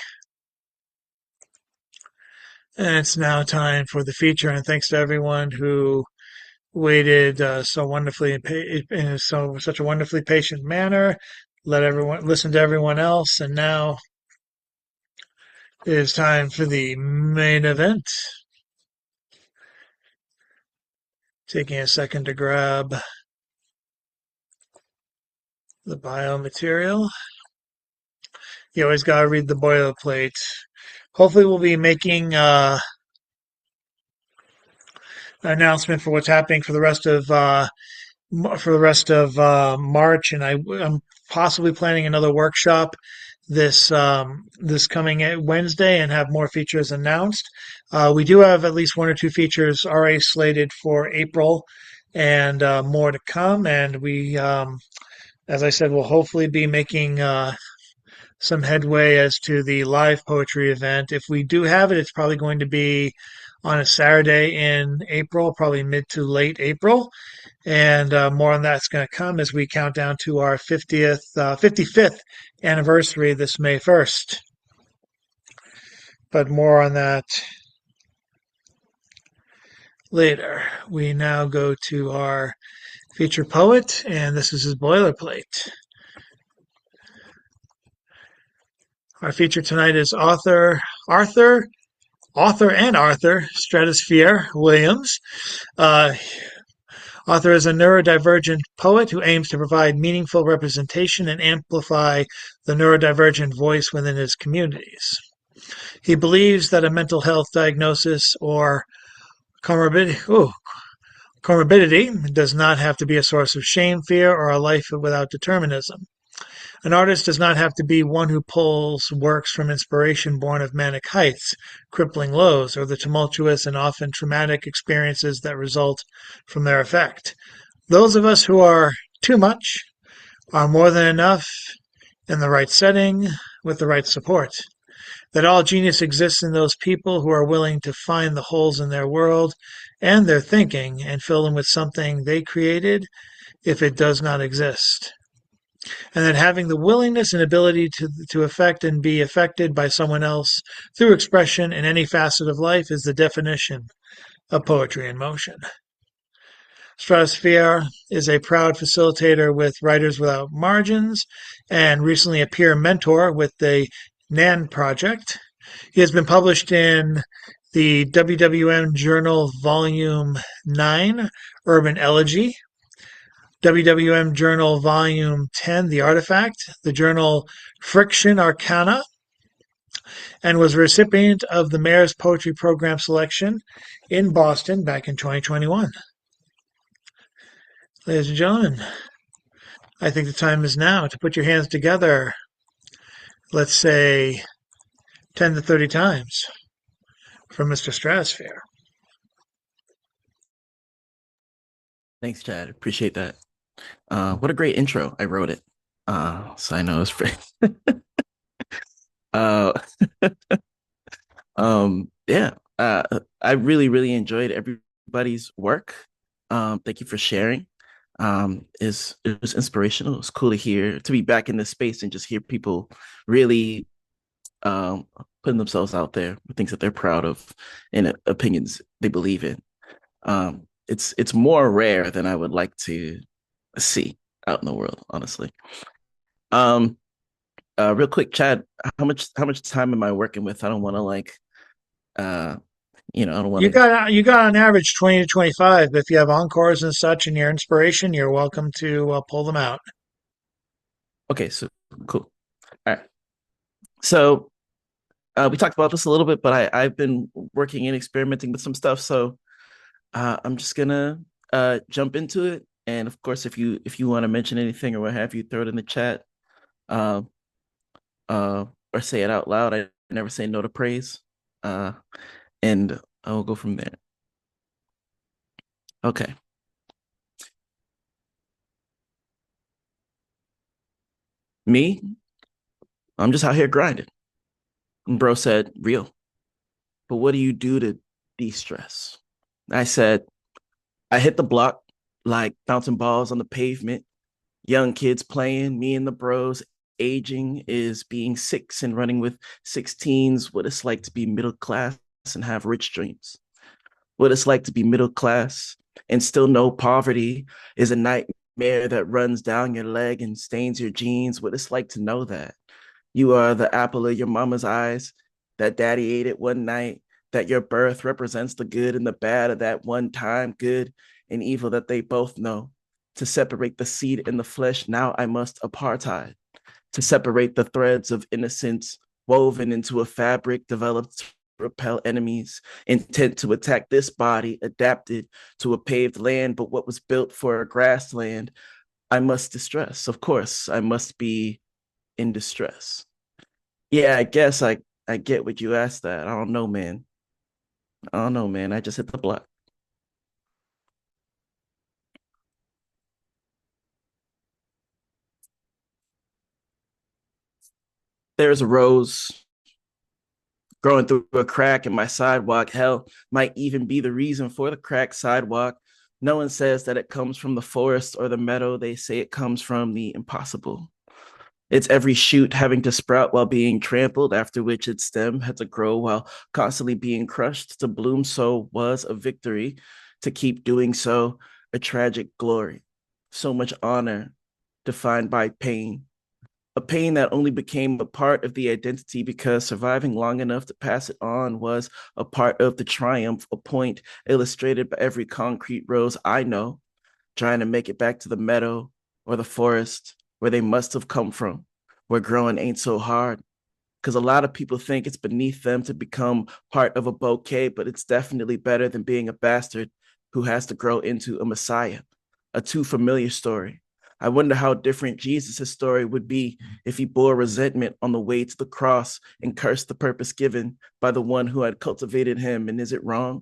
And it's now time for the feature, and thanks to everyone who waited so wonderfully in such a wonderfully patient manner. Let everyone listen to everyone else, and now it is time for the main event. Taking a second to grab the biomaterial. You always gotta read the boilerplate. Hopefully, we'll be making an announcement for what's happening for the rest of March, and I'm possibly planning another workshop this coming Wednesday and have more features announced. We do have at least one or two features already slated for April, and more to come. And we, as I said, will hopefully be making some headway as to the live poetry event. If we do have it, it's probably going to be on a Saturday in April, probably mid to late April. And more on that's going to come as we count down to our 55th anniversary this May 1st. But more on that later. We now go to our feature poet, and this is his boilerplate. Our feature tonight is author Stratusfier Williams. Author is a neurodivergent poet who aims to provide meaningful representation and amplify the neurodivergent voice within his communities. He believes that a mental health diagnosis or comorbidity does not have to be a source of shame, fear, or a life without determinism. An artist does not have to be one who pulls works from inspiration born of manic heights, crippling lows, or the tumultuous and often traumatic experiences that result from their effect. Those of us who are too much are more than enough in the right setting with the right support. that all genius exists in those people who are willing to find the holes in their world and their thinking and fill them with something they created if it does not exist. And that having the willingness and ability to affect and be affected by someone else through expression in any facet of life is the definition of poetry in motion. Stratusfier is a proud facilitator with Writers Without Margins and recently a peer mentor with the NAN Project. He has been published in the WWM Journal Volume 9, Urban Elegy, WWM Journal Volume 10, The Artifact, the journal Friction Arcana, and was a recipient of the Mayor's Poetry Program selection in Boston back in 2021. Ladies and gentlemen, I think the time is now to put your hands together, let's say 10 to 30 times, for Mr. Stratusfier. Thanks, Chad. Appreciate that. What a great intro. I wrote it. So I know it's pretty. uh, yeah. I really, really enjoyed everybody's work. Thank you for sharing. It was inspirational. It was cool to be back in this space and just hear people really putting themselves out there with things that they're proud of and opinions they believe in. It's more rare than I would like to see out in the world, honestly. Real quick, Chad, how much time am I working with? I don't want to I don't want to. You got on average 20 to 25. If you have encores and such and your inspiration, you're welcome to pull them out. Okay, so cool. All right. So we talked about this a little bit, but I've been working and experimenting with some stuff. So I'm just gonna jump into it. And of course, if you want to mention anything or what have you, throw it in the chat. Or say it out loud. I never say no to praise. And I will go from there. Okay. Me, I'm just out here grinding. And bro said, real. But what do you do to de-stress? I said, I hit the block like bouncing balls on the pavement. Young kids playing, me and the bros. Aging is being 6 and running with 16s. What it's like to be middle class and have rich dreams. What it's like to be middle class and still know poverty is a nightmare that runs down your leg and stains your jeans. What it's like to know that you are the apple of your mama's eyes, that daddy ate it one night, that your birth represents the good and the bad of that one time, good and evil that they both know. To separate the seed and the flesh, now I must apartheid. To separate the threads of innocence woven into a fabric developed to repel enemies, intent to attack this body, adapted to a paved land, but what was built for a grassland, I must distress. Of course, I must be in distress. Yeah, I guess I get what you asked that. I don't know, man. I just hit the block. There's a rose growing through a crack in my sidewalk. Hell, might even be the reason for the cracked sidewalk. No one says that it comes from the forest or the meadow. They say it comes from the impossible. It's every shoot having to sprout while being trampled, after which its stem had to grow while constantly being crushed. To bloom so was a victory. To keep doing so, a tragic glory. So much honor defined by pain. A pain that only became a part of the identity because surviving long enough to pass it on was a part of the triumph, a point illustrated by every concrete rose I know, trying to make it back to the meadow or the forest where they must have come from, where growing ain't so hard. Because a lot of people think it's beneath them to become part of a bouquet, but it's definitely better than being a bastard who has to grow into a messiah, a too familiar story. I wonder how different Jesus' story would be if he bore resentment on the way to the cross and cursed the purpose given by the one who had cultivated him. And is it wrong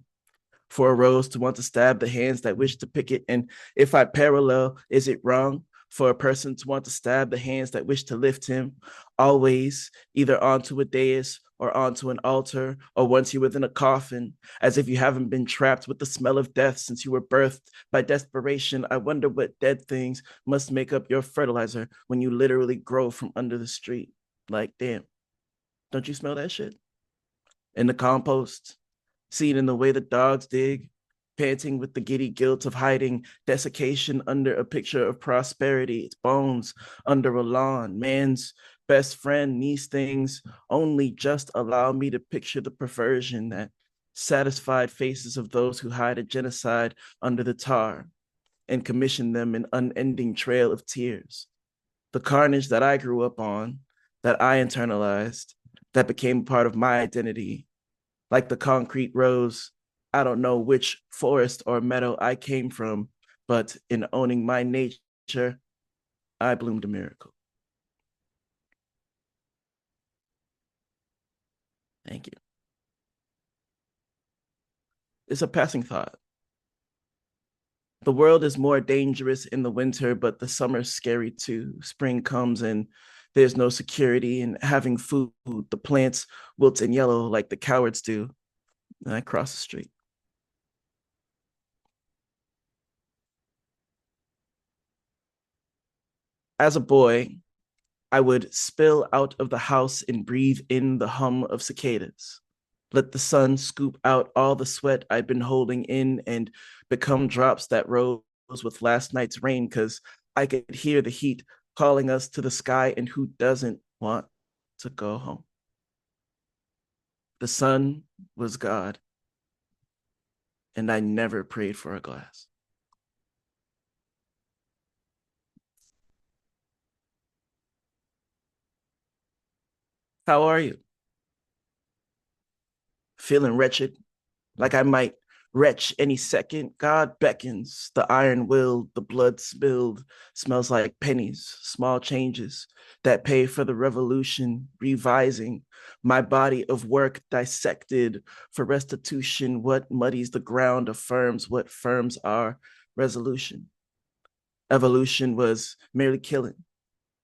for a rose to want to stab the hands that wish to pick it? And if I parallel, is it wrong for a person to want to stab the hands that wish to lift him? Always either onto a dais or onto an altar, or once you're within a coffin, as if you haven't been trapped with the smell of death since you were birthed by desperation. I wonder what dead things must make up your fertilizer when you literally grow from under the street. Like, damn, don't you smell that shit? In the compost, seen in the way the dogs dig, panting with the giddy guilt of hiding desiccation under a picture of prosperity, its bones under a lawn. Man's best friend, these things only just allow me to picture the perversion that satisfied faces of those who hide a genocide under the tar and commission them an unending trail of tears. The carnage that I grew up on, that I internalized, that became part of my identity, like the concrete rose. I don't know which forest or meadow I came from, but in owning my nature, I bloomed a miracle. Thank you. It's a passing thought. The world is more dangerous in the winter, but the summer's scary too. Spring comes and there's no security, and having food, the plants wilt and yellow like the cowards do. And I cross the street. As a boy, I would spill out of the house and breathe in the hum of cicadas. Let the sun scoop out all the sweat I'd been holding in and become drops that rose with last night's rain, because I could hear the heat calling us to the sky, and who doesn't want to go home? The sun was God, and I never prayed for a glass. How are you? Feeling wretched, like I might retch any second. God beckons, the iron willed, the blood spilled, smells like pennies, small changes that pay for the revolution, revising my body of work dissected for restitution. What muddies the ground affirms what firms are resolution. Evolution was merely killing.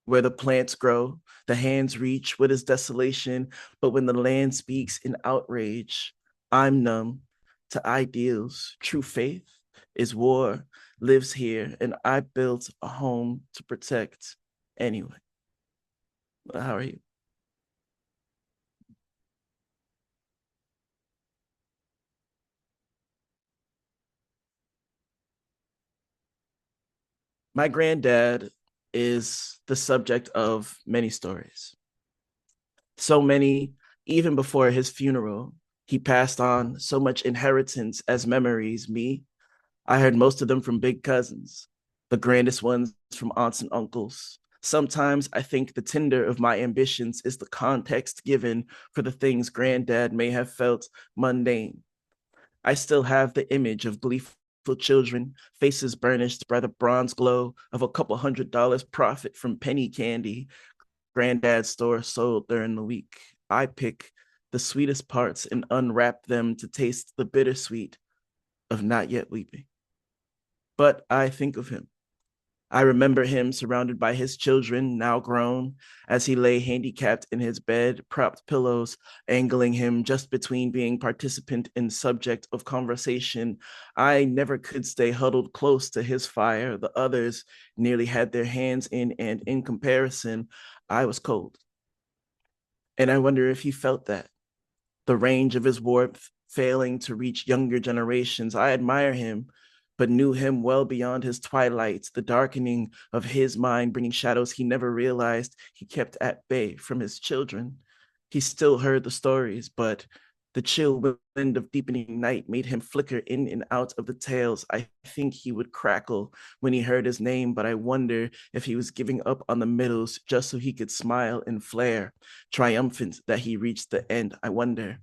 Where the plants grow, the hands reach what is desolation, but when the land speaks in outrage, I'm numb to ideals. True faith is war, lives here, and I built a home to protect anyway. How are you? My granddad is the subject of many stories. So many, even before his funeral, he passed on so much inheritance as memories. Me, I heard most of them from big cousins, the grandest ones from aunts and uncles. Sometimes I think the tinder of my ambitions is the context given for the things granddad may have felt mundane. I still have the image of gleeful children, faces burnished by the bronze glow of a couple $100 profit from penny candy granddad's store sold during the week. I pick the sweetest parts and unwrap them to taste the bittersweet of not yet weeping. But I think of him. I remember him surrounded by his children, now grown, as he lay handicapped in his bed, propped pillows angling him just between being participant and subject of conversation. I never could stay huddled close to his fire. The others nearly had their hands in, and in comparison, I was cold. And I wonder if he felt that. The range of his warmth failing to reach younger generations. I admire him, but knew him well beyond his twilights, the darkening of his mind bringing shadows he never realized he kept at bay from his children. He still heard the stories, but the chill wind of deepening night made him flicker in and out of the tales. I think he would crackle when he heard his name, but I wonder if he was giving up on the middles just so he could smile and flare, triumphant that he reached the end. I wonder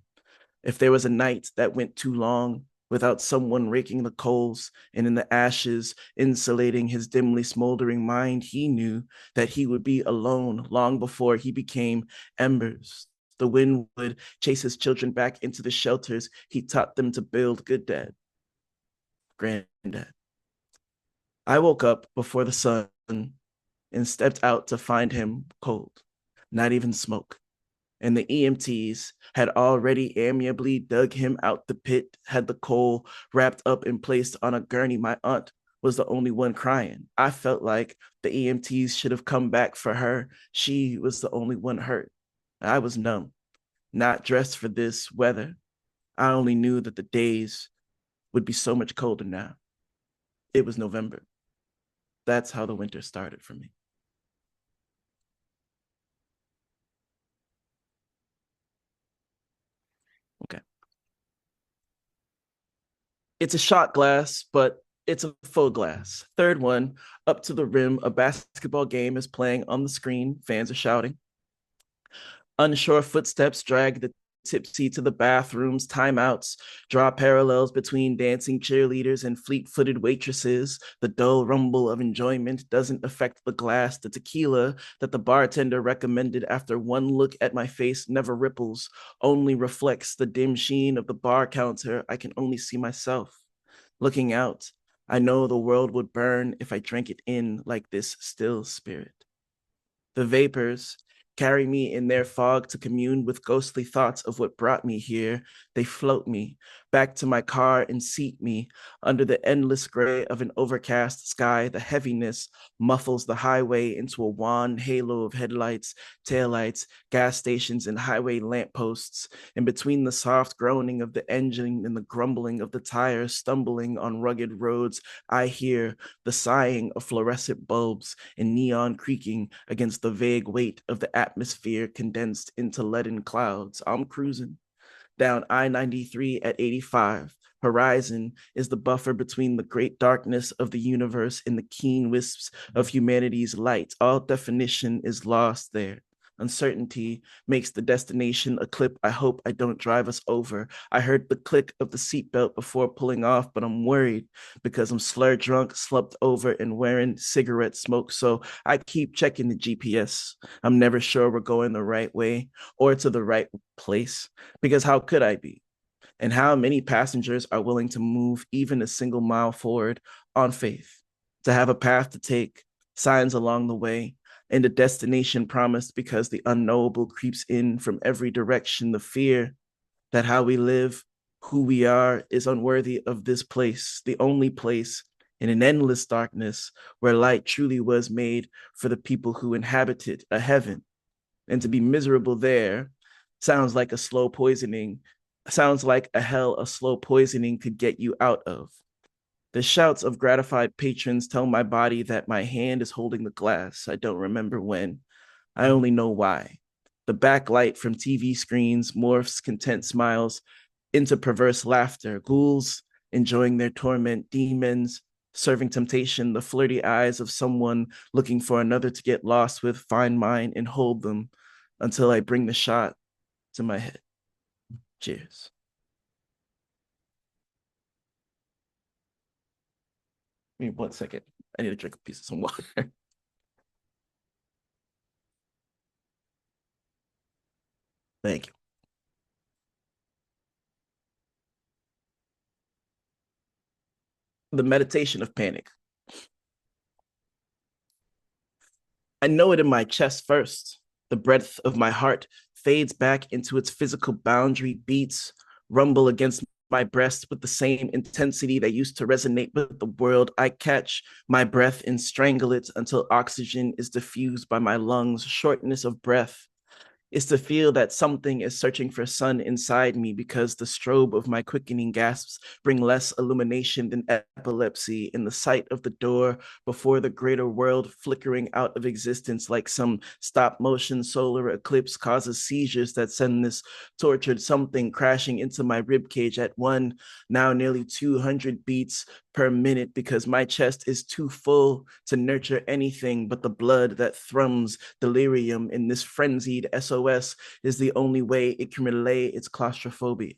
if there was a night that went too long without someone raking the coals, and in the ashes, insulating his dimly smoldering mind, he knew that he would be alone long before he became embers. The wind would chase his children back into the shelters he taught them to build. Good dad, granddad. I woke up before the sun and stepped out to find him cold, not even smoke. and the EMTs had already amiably dug him out the pit, had the coal wrapped up and placed on a gurney. My aunt was the only one crying. I felt like the EMTs should have come back for her. She was the only one hurt. I was numb, not dressed for this weather. I only knew that the days would be so much colder now. It was November. That's how the winter started for me. Okay. It's a shot glass, but it's a full glass. Third one, up to the rim, a basketball game is playing on the screen. Fans are shouting. Unsure footsteps drag the tipsy to the bathrooms, timeouts, draw parallels between dancing cheerleaders and fleet-footed waitresses. The dull rumble of enjoyment doesn't affect the glass. The tequila that the bartender recommended after one look at my face never ripples, only reflects the dim sheen of the bar counter. I can only see myself. Looking out, I know the world would burn if I drank it in like this still spirit. The vapors carry me in their fog to commune with ghostly thoughts of what brought me here. They float me back to my car and seat me under the endless gray of an overcast sky. The heaviness muffles the highway into a wan halo of headlights, taillights, gas stations, and highway lampposts. In between the soft groaning of the engine and the grumbling of the tires stumbling on rugged roads, I hear the sighing of fluorescent bulbs and neon creaking against the vague weight of the atmosphere condensed into leaden clouds. I'm cruising down I-93 at 85. Horizon is the buffer between the great darkness of the universe and the keen wisps of humanity's light. All definition is lost there. Uncertainty makes the destination a clip. I hope I don't drive us over. I heard the click of the seatbelt before pulling off, but I'm worried because I'm slur drunk, slumped over, and wearing cigarette smoke. So I keep checking the GPS. I'm never sure we're going the right way or to the right place, because how could I be? And how many passengers are willing to move even a single mile forward on faith, to have a path to take, signs along the way, and a destination promised, because the unknowable creeps in from every direction. The fear that how we live, who we are, is unworthy of this place, the only place in an endless darkness where light truly was made for the people who inhabited a heaven. And to be miserable there sounds like a slow poisoning, sounds like a hell a slow poisoning could get you out of. The shouts of gratified patrons tell my body that my hand is holding the glass. I don't remember when. I only know why. The backlight from TV screens morphs content smiles into perverse laughter. Ghouls enjoying their torment, demons serving temptation, the flirty eyes of someone looking for another to get lost with. Find mine and hold them until I bring the shot to my head. Cheers. Give me 1 second. I need to drink a piece of some water. Thank you. The meditation of panic. I know it in my chest first. The breadth of my heart fades back into its physical boundary, beats rumble against my breast with the same intensity that used to resonate with the world. I catch my breath and strangle it until oxygen is diffused by my lungs. Shortness of breath is to feel that something is searching for sun inside me, because the strobe of my quickening gasps bring less illumination than epilepsy. In the sight of the door before the greater world flickering out of existence like some stop-motion solar eclipse causes seizures that send this tortured something crashing into my ribcage at one, now nearly 200 beats per minute, because my chest is too full to nurture anything but the blood that thrums delirium. In this frenzied SOS is the only way it can relay its claustrophobia.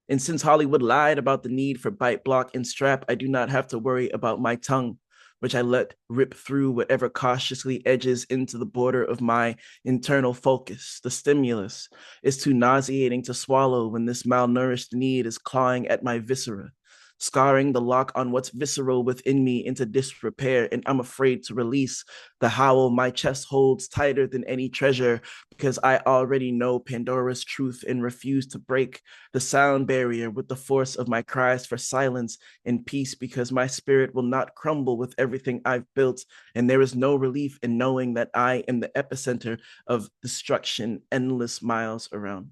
And since Hollywood lied about the need for bite, block, and strap, I do not have to worry about my tongue, which I let rip through whatever cautiously edges into the border of my internal focus. The stimulus is too nauseating to swallow when this malnourished need is clawing at my viscera. scarring the lock on what's visceral within me into disrepair, and I'm afraid to release the howl my chest holds tighter than any treasure, because I already know Pandora's truth and refuse to break the sound barrier with the force of my cries for silence and peace, because my spirit will not crumble with everything I've built, and there is no relief in knowing that I am the epicenter of destruction endless miles around me.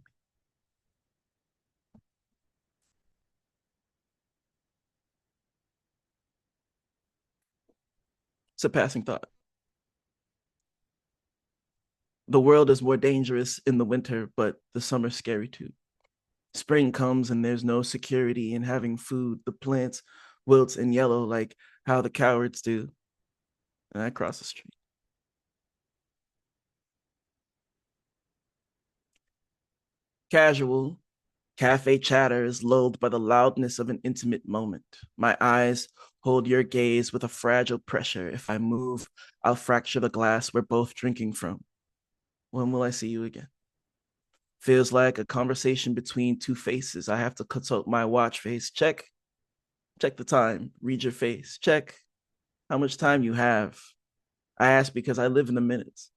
It's a passing thought. The world is more dangerous in the winter, but the summer's scary too. Spring comes and there's no security in having food. The plants wilt in yellow like how the cowards do. And I cross the street. Casual, cafe chatter is lulled by the loudness of an intimate moment. My eyes hold your gaze with a fragile pressure. If I move, I'll fracture the glass we're both drinking from. When will I see you again? Feels like a conversation between two faces. I have to consult my watch face. Check the time. Read your face. Check how much time you have. I ask because I live in the minutes.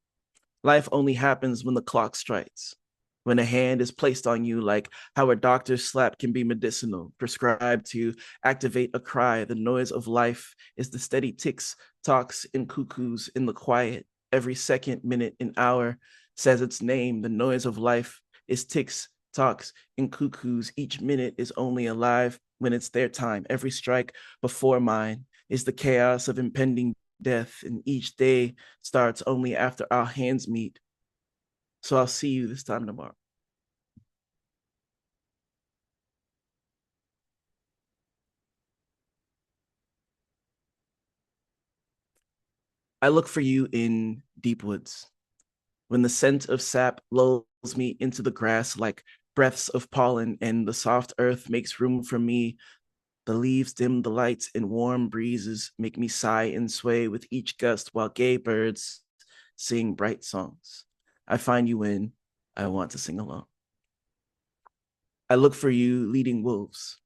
Life only happens when the clock strikes, when a hand is placed on you, like how a doctor's slap can be medicinal, prescribed to activate a cry. The noise of life is the steady ticks, talks, and cuckoos in the quiet. Every second, minute, and hour says its name. The noise of life is ticks, talks, and cuckoos. Each minute is only alive when it's their time. Every strike before mine is the chaos of impending death, and each day starts only after our hands meet. So I'll see you this time tomorrow. I look for you in deep woods, when the scent of sap lulls me into the grass like breaths of pollen, and the soft earth makes room for me. The leaves dim the lights, and warm breezes make me sigh and sway with each gust, while gay birds sing bright songs. I find you when I want to sing along. I look for you leading wolves.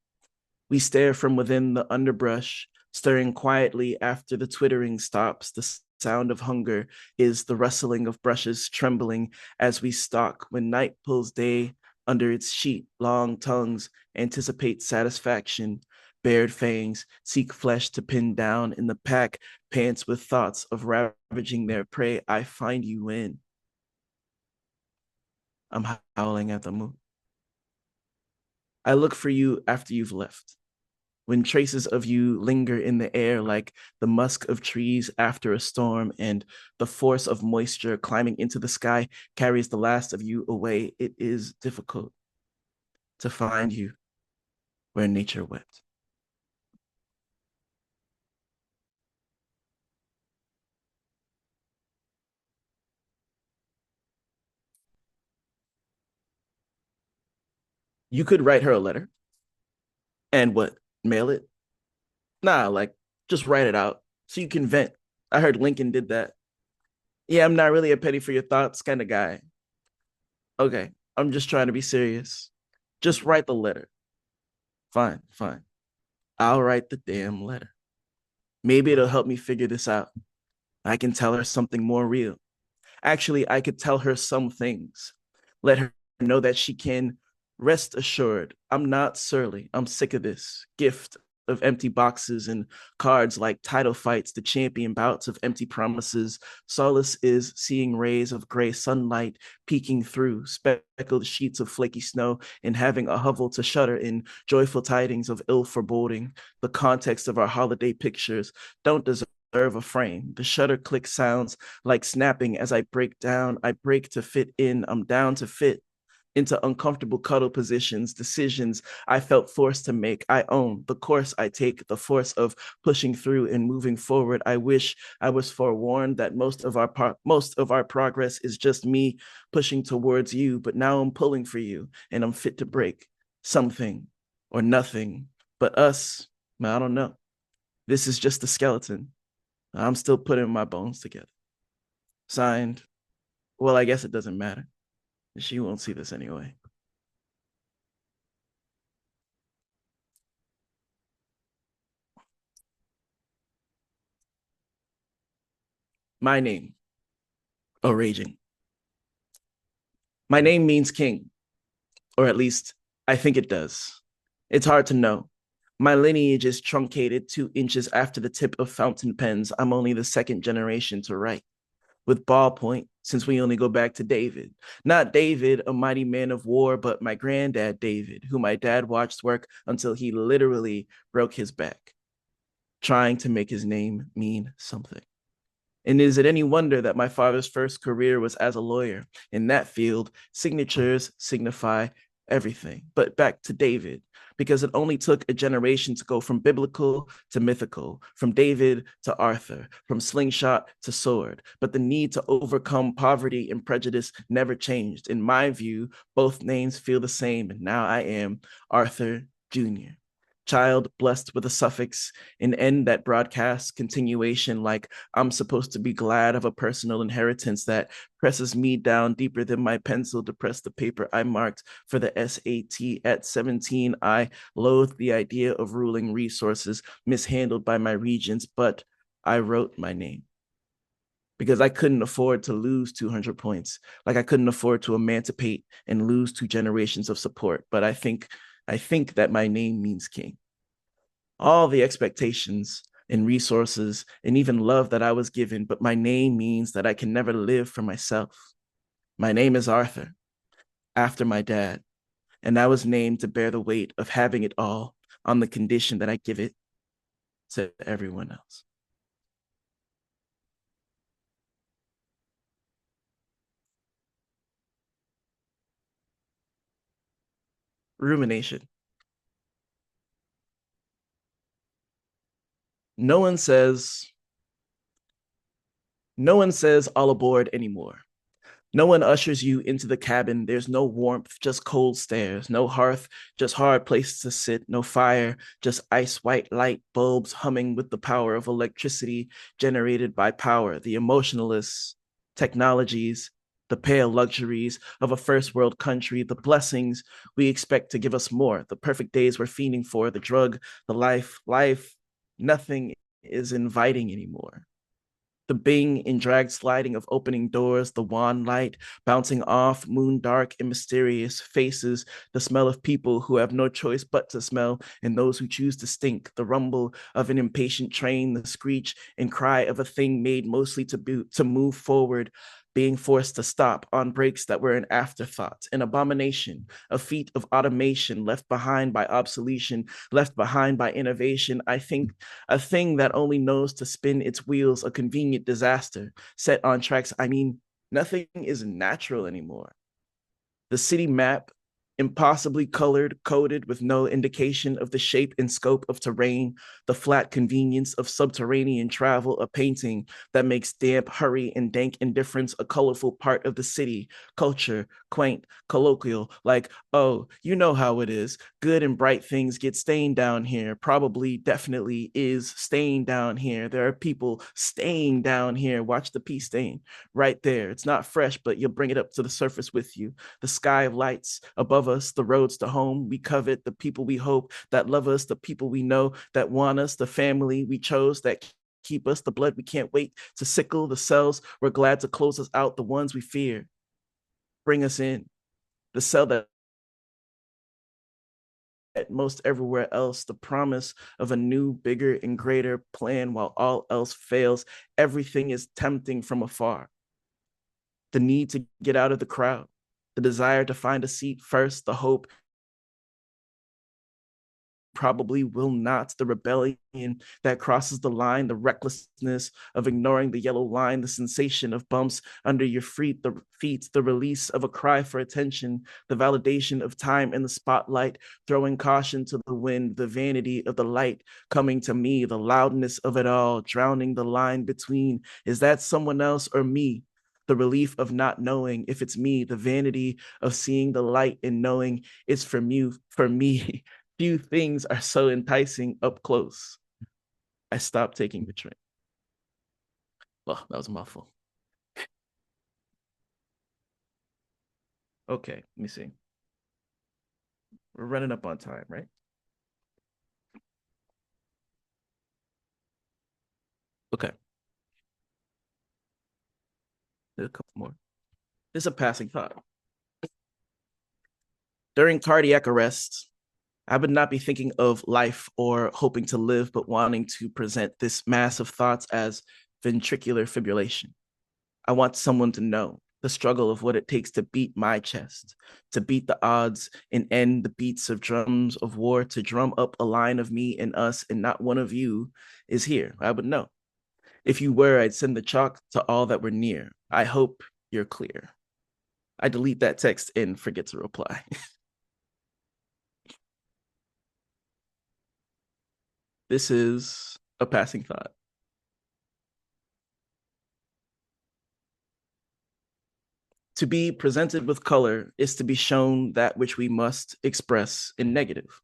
We stare from within the underbrush, stirring quietly after the twittering stops. The sound of hunger is the rustling of brushes trembling as we stalk. When night pulls day under its sheet, long tongues anticipate satisfaction. Bared fangs seek flesh to pin down, in the pack pants with thoughts of ravaging their prey. I find you when I'm howling at the moon. I look for you after you've left, when traces of you linger in the air like the musk of trees after a storm, and the force of moisture climbing into the sky carries the last of you away. It is difficult to find you where nature wept. You could write her a letter and what, mail it? Nah, like just write it out so you can vent. I heard Lincoln did that. Yeah, I'm not really a penny for your thoughts kind of guy. Okay, I'm just trying to be serious. Just write the letter. Fine, fine. I'll write the damn letter. Maybe it'll help me figure this out. I can tell her something more real. Actually, I could tell her some things. Let her know that she can rest assured. I'm not surly. I'm sick of this gift of empty boxes and cards like title fights, the champion bouts of empty promises. Solace is seeing rays of gray sunlight peeking through speckled sheets of flaky snow, and having a hovel to shudder in joyful tidings of ill foreboding. The context of our holiday pictures don't deserve a frame. The shutter click sounds like snapping as I break down. I break to fit in. I'm down to fit into uncomfortable cuddle positions, decisions I felt forced to make. I own the course I take, the force of pushing through and moving forward. I wish I was forewarned that most of our progress is just me pushing towards you, but now I'm pulling for you and I'm fit to break something or nothing. But us, I don't know. This is just the skeleton. I'm still putting my bones together. Signed. Well, I guess it doesn't matter. She won't see this anyway. My name, oh raging. My name means king, or at least I think it does. It's hard to know. My lineage is truncated 2 inches after the tip of fountain pens. I'm only the second generation to write. With ballpoint, since we only go back to David. Not David, a mighty man of war, but my granddad David, who my dad watched work until he literally broke his back, trying to make his name mean something. And is it any wonder that my father's first career was as a lawyer? In that field, signatures signify everything. But back to David, because it only took a generation to go from biblical to mythical, from David to Arthur, from slingshot to sword. But the need to overcome poverty and prejudice never changed. In my view, both names feel the same, and now I am Arthur Jr., child blessed with a suffix, an end that broadcasts continuation, like I'm supposed to be glad of a personal inheritance that presses me down deeper than my pencil to press the paper I marked for the SAT at 17. I loathed the idea of ruling resources mishandled by my regents, but I wrote my name because I couldn't afford to lose 200 points, like I couldn't afford to emancipate and lose 2 generations of support. But I think that my name means king. All the expectations and resources and even love that I was given, but my name means that I can never live for myself. My name is Arthur, after my dad, and I was named to bear the weight of having it all on the condition that I give it to everyone else. Rumination. No one says all aboard anymore. No one ushers you into the cabin. There's no warmth, just cold stares. No hearth, just hard places to sit. No fire, just ice white light bulbs humming with the power of electricity generated by power. The emotionalists, technologies, the pale luxuries of a first world country, the blessings we expect to give us more, the perfect days we're fiending for, the drug, the life, nothing is inviting anymore. The bing and drag sliding of opening doors, the wan light bouncing off moon dark and mysterious faces, the smell of people who have no choice but to smell, and those who choose to stink, the rumble of an impatient train, the screech and cry of a thing made mostly to move forward, being forced to stop on brakes that were an afterthought, an abomination, a feat of automation left behind by obsolescence, left behind by innovation. I think a thing that only knows to spin its wheels, a convenient disaster, set on tracks. I mean, nothing is natural anymore. The city map, impossibly colored, coded with no indication of the shape and scope of terrain, the flat convenience of subterranean travel, a painting that makes damp hurry and dank indifference a colorful part of the city, culture, quaint, colloquial, like, oh, you know how it is. Good and bright things get stained down here, probably, definitely is staying down here. There are people staying down here. Watch the pea stain right there. It's not fresh, but you'll bring it up to the surface with you. The sky of lights above us, the roads to home we covet, the people we hope that love us, the people we know that want us, the family we chose that keep us, the blood we can't wait to sickle, the cells we're glad to close us out, the ones we fear bring us in, the cell that at most everywhere else, the promise of a new, bigger, and greater plan while all else fails. Everything is tempting from afar. The need to get out of the crowd, the desire to find a seat first, the hope probably will not, the rebellion that crosses the line, the recklessness of ignoring the yellow line, the sensation of bumps under your feet, the release of a cry for attention, the validation of time in the spotlight, throwing caution to the wind, the vanity of the light coming to me, the loudness of it all, drowning the line between, is that someone else or me? The relief of not knowing if it's me, the vanity of seeing the light and knowing it's from you, for me. Few things are so enticing up close. I stopped taking the train. Well, that was a mouthful. Okay, let me see. We're running up on time, right? Okay. A couple more. This is a passing thought. During cardiac arrest, I would not be thinking of life or hoping to live, but wanting to present this mass of thoughts as ventricular fibrillation. I want someone to know the struggle of what it takes to beat my chest, to beat the odds and end the beats of drums of war, to drum up a line of me and us, and not one of you is here. I would know. If you were, I'd send the chalk to all that were near. I hope you're clear. I delete that text and forget to reply. This is a passing thought. To be presented with color is to be shown that which we must express in negative,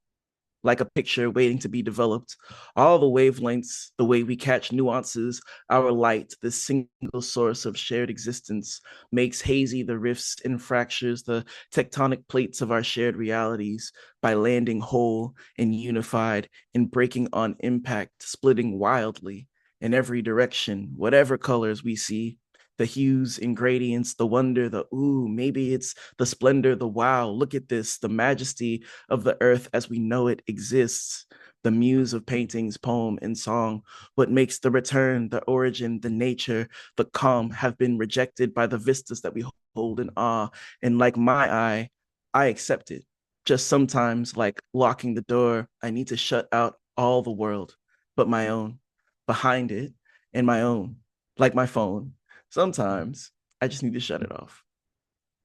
like a picture waiting to be developed. All the wavelengths, the way we catch nuances, our light, this single source of shared existence, makes hazy the rifts and fractures, the tectonic plates of our shared realities by landing whole and unified and breaking on impact, splitting wildly in every direction, whatever colors we see. The hues and gradients, the wonder, the ooh, maybe it's the splendor, the wow, look at this, the majesty of the earth as we know it exists, the muse of paintings, poem, and song, what makes the return, the origin, the nature, the calm have been rejected by the vistas that we hold in awe. And like my eye, I accept it. Just sometimes, like locking the door, I need to shut out all the world, but my own, behind it, and my own, like my phone. Sometimes I just need to shut it off.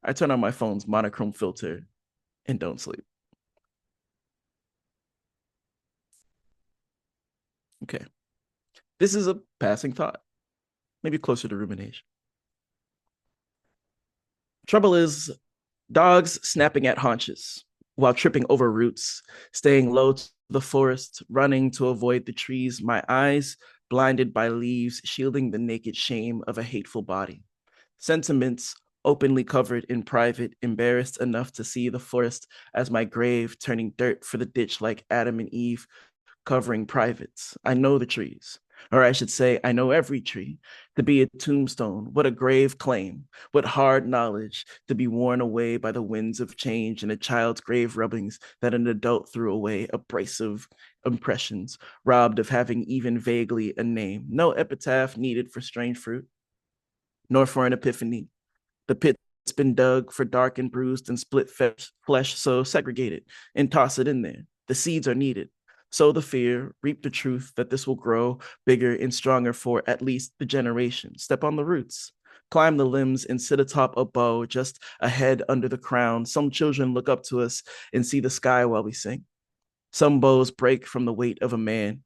I turn on my phone's monochrome filter and don't sleep. Okay. This is a passing thought, maybe closer to rumination. Trouble is dogs snapping at haunches while tripping over roots, staying low to the forest, running to avoid the trees, my eyes blinded by leaves, shielding the naked shame of a hateful body. Sentiments openly covered in private, embarrassed enough to see the forest as my grave, turning dirt for the ditch like Adam and Eve, covering privates. I know the trees, or I should say, I know every tree. To be a tombstone, what a grave claim, what hard knowledge to be worn away by the winds of change and a child's grave rubbings that an adult threw away, abrasive impressions, robbed of having even vaguely a name. No epitaph needed for strange fruit, nor for an epiphany. The pit's been dug for dark and bruised and split flesh, so segregate it and toss it in there. The seeds are needed. Sow the fear, reap the truth that this will grow bigger and stronger for at least the generation. Step on the roots, climb the limbs and sit atop a bow just a head under the crown. Some children look up to us and see the sky while we sing. Some bows break from the weight of a man,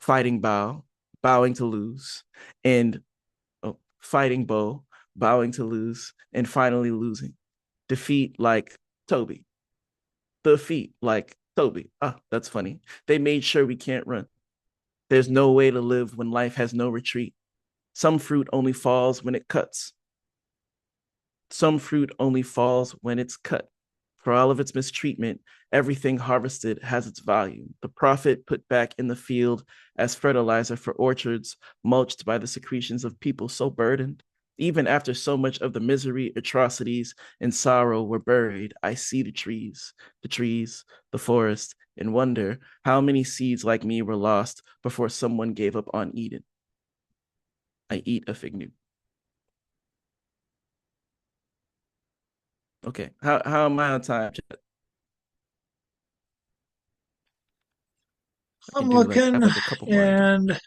fighting bow, bowing to lose, and fighting bow, bowing to lose, and finally losing. Defeat like Toby. Defeat like Toby. Ah, that's funny. They made sure we can't run. There's no way to live when life has no retreat. Some fruit only falls when it cuts. Some fruit only falls when it's cut. For all of its mistreatment, everything harvested has its value. The profit put back in the field as fertilizer for orchards, mulched by the secretions of people so burdened. Even after so much of the misery, atrocities, and sorrow were buried, I see the trees, the forest, and wonder how many seeds like me were lost before someone gave up on Eden. I eat a fig newt. Okay, how am I on time? I'm looking, I have like a couple more. and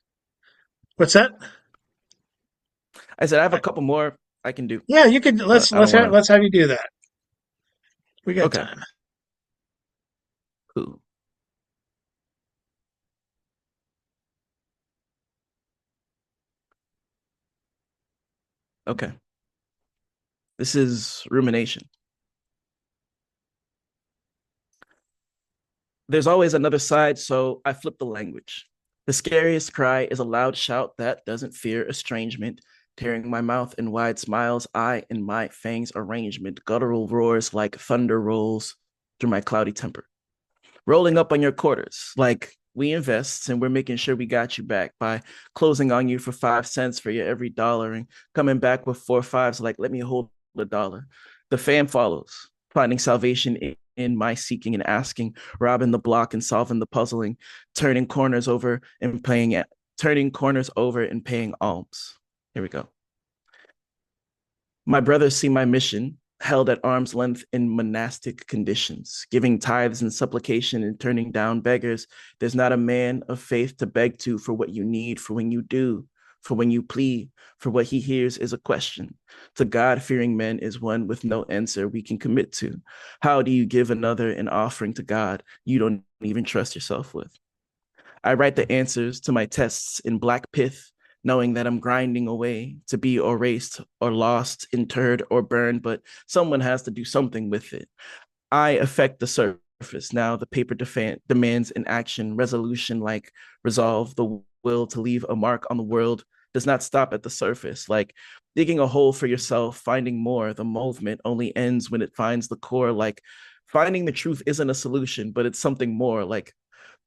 what's that? I said I have a couple more I can do. Yeah, you could. Let's I don't want to. let's have you do that. We got Okay, time. cool. Okay, this is rumination. There's always another side, so I flip the language. The scariest cry is a loud shout that doesn't fear estrangement, tearing my mouth in wide smiles, I in my fangs arrangement, guttural roars like thunder rolls through my cloudy temper. Rolling up on your quarters, like We invest, and we're making sure we got you back by closing on you for 5 cents for your every dollar and coming back with 4 5s like, let me hold a dollar. The fam follows, finding salvation in my seeking and asking, robbing the block and solving the puzzling, turning corners over and paying alms. Here we go. My brothers see my mission, held at arm's length in monastic conditions, giving tithes and supplication and turning down beggars. There's not a man of faith to beg to for what you need, for when you do, for when you plead, for what he hears is a question. To God-fearing men is one with no answer we can commit to. How do you give another an offering to God you don't even trust yourself with? I write the answers to my tests in black pith, knowing that I'm grinding away to be erased or lost, interred or burned, but someone has to do something with it. I affect the surface. Now the paper demands an action, resolution like resolve. The will to leave a mark on the world does not stop at the surface. Like digging a hole for yourself, finding more. The movement only ends when it finds the core. Like finding the truth isn't a solution, but it's something more. Like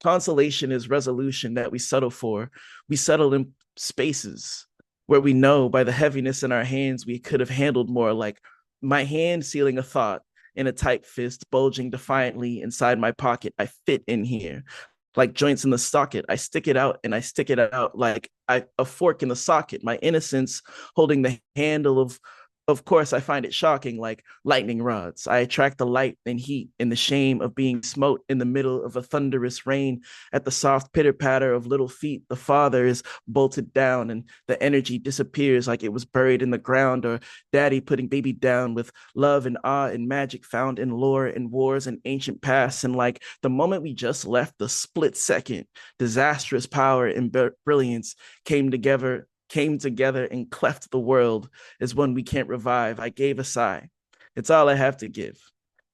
consolation is resolution that we settle for. We settle in spaces where we know by the heaviness in our hands we could have handled more, like my hand sealing a thought in a tight fist, bulging defiantly inside my pocket. I fit in here. Like joints in the socket, I stick it out and I stick it out like a fork in the socket. My innocence holding the handle of course, I find it shocking, like lightning rods. I attract the light and heat and the shame of being smote in the middle of a thunderous rain. At the soft pitter patter of little feet, the father is bolted down and the energy disappears like it was buried in the ground, or daddy putting baby down with love and awe and magic found in lore and wars and ancient past. And like the moment we just left, the split second, disastrous power and brilliance came together and cleft the world is one we can't revive. I gave a sigh. It's all I have to give.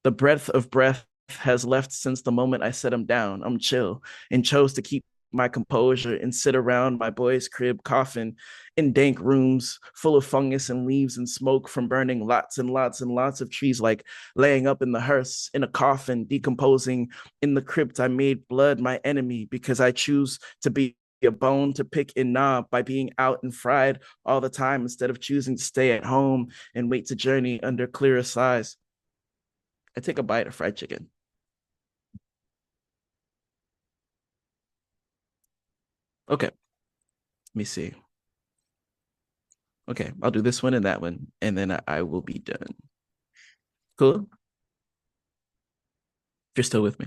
The breath of breath has left since the moment I set him down. I'm chill and chose to keep my composure and sit around my boy's crib coffin in dank rooms full of fungus and leaves and smoke from burning lots and lots and lots of trees, like laying up in the hearse in a coffin, decomposing in the crypt. I made blood my enemy because I choose to be a bone to pick and gnaw by being out and fried all the time instead of choosing to stay at home and wait to journey under clearer skies. I take a bite of fried chicken. Okay, let me see. Okay, I'll do this one and that one, and then I will be done. Cool? If you're still with me.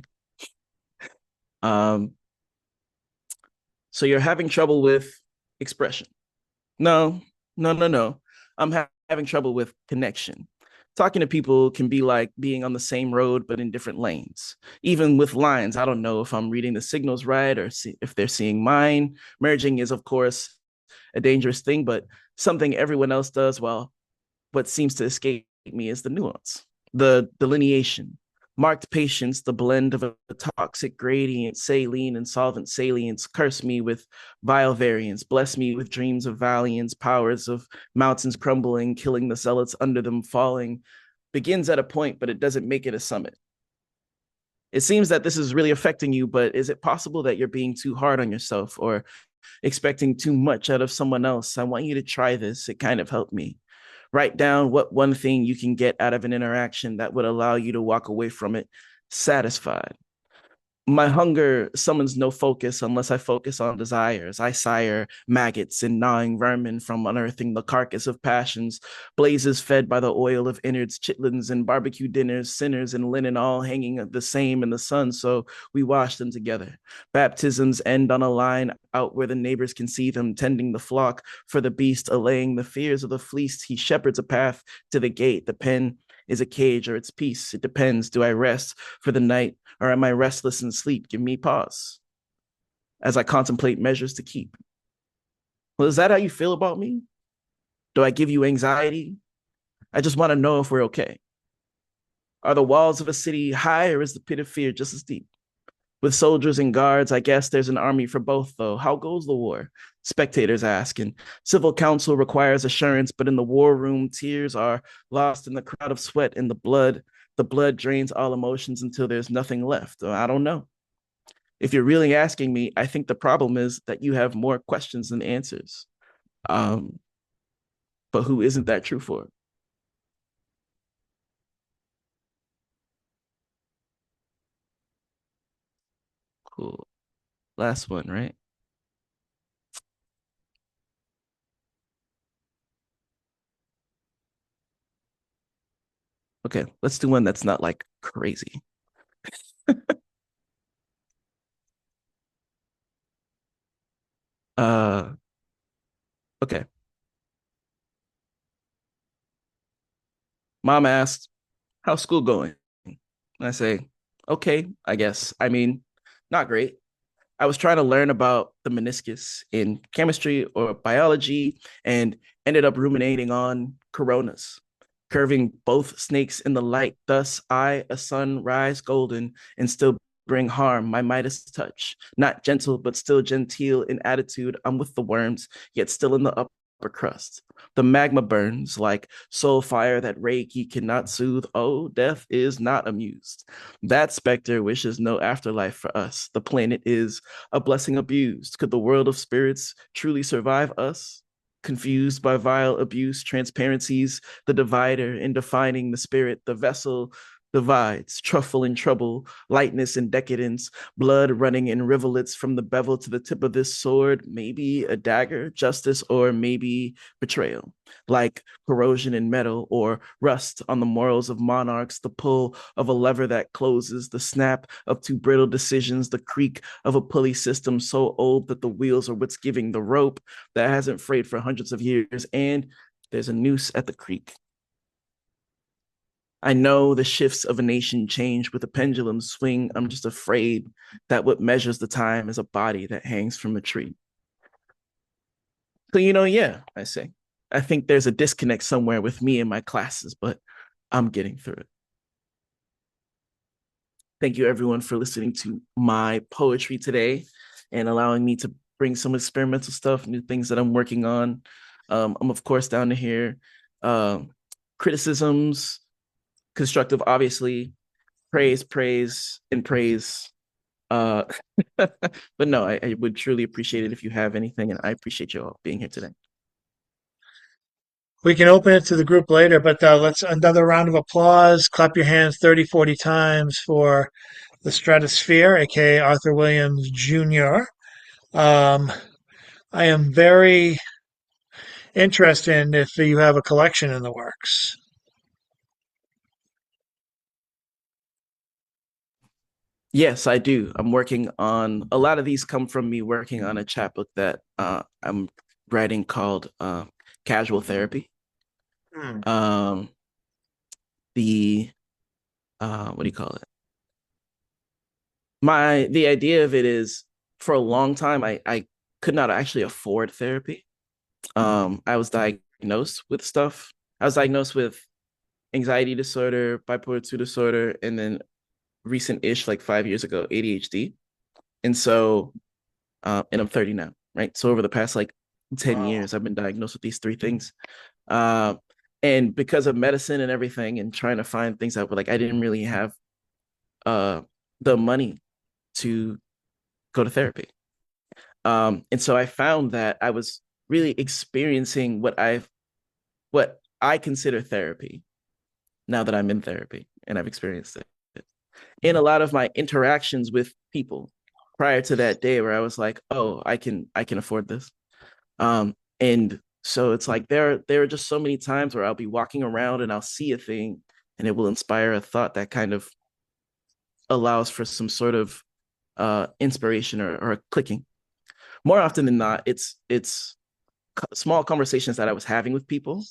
So you're having trouble with expression. No. I'm having trouble with connection. Talking to people can be like being on the same road, but in different lanes. Even with lines, I don't know if I'm reading the signals right or if they're seeing mine. Merging is, of course, a dangerous thing, but something everyone else does. Well, what seems to escape me is the nuance, the delineation, marked patience, the blend of a toxic gradient, saline and solvent salience. Curse me with vile variants, bless me with dreams of valiance, powers of mountains crumbling, killing the zealots under them falling. Begins at a point, but it doesn't make it a summit. It seems that this is really affecting you, but is it possible that you're being too hard on yourself or expecting too much out of someone else? I want you to try this. It kind of helped me. Write down what one thing you can get out of an interaction that would allow you to walk away from it satisfied. My hunger summons no focus unless I focus on desires. I sire maggots and gnawing vermin from unearthing the carcass of passions, blazes fed by the oil of innards, chitlins and barbecue dinners, sinners and linen all hanging the same in the sun, so we wash them together. Baptisms end on a line out where the neighbors can see them, tending the flock for the beast, allaying the fears of the fleeced. He shepherds a path to the gate. The pen is a cage or its peace. It depends. Do I rest for the night or am I restless in sleep? Give me pause as I contemplate measures to keep. Well, is that how you feel about me? Do I give you anxiety? I just want to know if we're okay. Are the walls of a city high or is the pit of fear just as deep? With soldiers and guards, I guess there's an army for both, though. How goes the war? Spectators ask, and civil council requires assurance, but in the war room, tears are lost in the crowd of sweat and the blood. The blood drains all emotions until there's nothing left. I don't know. If you're really asking me, I think the problem is that you have more questions than answers. But who isn't that true for? Cool. Last one, right? Okay, let's do one that's not like crazy. uh okay. Mom asked, how's school going? And I say, okay, I guess. I mean, not great. I was trying to learn about the meniscus in chemistry or biology and ended up ruminating on coronas, curving both snakes in the light. Thus, I, a sun, rise golden and still bring harm, my Midas touch. Not gentle, but still genteel in attitude. I'm with the worms, yet still in the upper crust. The magma burns like soul fire that Reiki cannot soothe. Oh, death is not amused. That specter wishes no afterlife for us. The planet is a blessing abused. Could the world of spirits truly survive us? Confused by vile abuse, transparencies, the divider in defining the spirit, the vessel divides, truffle and trouble, lightness and decadence, blood running in rivulets from the bevel to the tip of this sword, maybe a dagger, justice, or maybe betrayal, like corrosion in metal or rust on the morals of monarchs, the pull of a lever that closes, the snap of two brittle decisions, the creak of a pulley system so old that the wheels are what's giving the rope that hasn't frayed for hundreds of years, and there's a noose at the creek. I know the shifts of a nation change with a pendulum swing. I'm just afraid that what measures the time is a body that hangs from a tree. So, yeah, I say, I think there's a disconnect somewhere with me and my classes, but I'm getting through it. Thank you, everyone, for listening to my poetry today and allowing me to bring some experimental stuff, new things that I'm working on. I'm, of course, down to hear criticisms, constructive, obviously, praise, and praise. Uh, but no, I would truly appreciate it if you have anything, and I appreciate you all being here today. We can open it to the group later, but let's another round of applause. Clap your hands 30, 40 times for the Stratosphere, aka Arthur Williams Jr. Um, I am very interested in if you have a collection in the works. Yes, I do. I'm working on a lot of these come from me working on a chapbook that I'm writing called Casual Therapy. Um, the what do you call it? The idea of it is for a long time I could not actually afford therapy. I was diagnosed with stuff. I was diagnosed with anxiety disorder, bipolar 2 disorder, and then recent-ish, like 5 years ago, ADHD. And so, and I'm 30 now, right? So over the past like 10 years, I've been diagnosed with these three things. Uh, and because of medicine and everything and trying to find things out, like I didn't really have the money to go to therapy. And so I found that I was really experiencing what I consider therapy now that I'm in therapy and I've experienced it in a lot of my interactions with people prior to that day where I was like, oh, I can afford this. And so it's like there are just so many times where I'll be walking around and I'll see a thing and it will inspire a thought that kind of allows for some sort of inspiration or a clicking. More often than not, it's small conversations that I was having with people,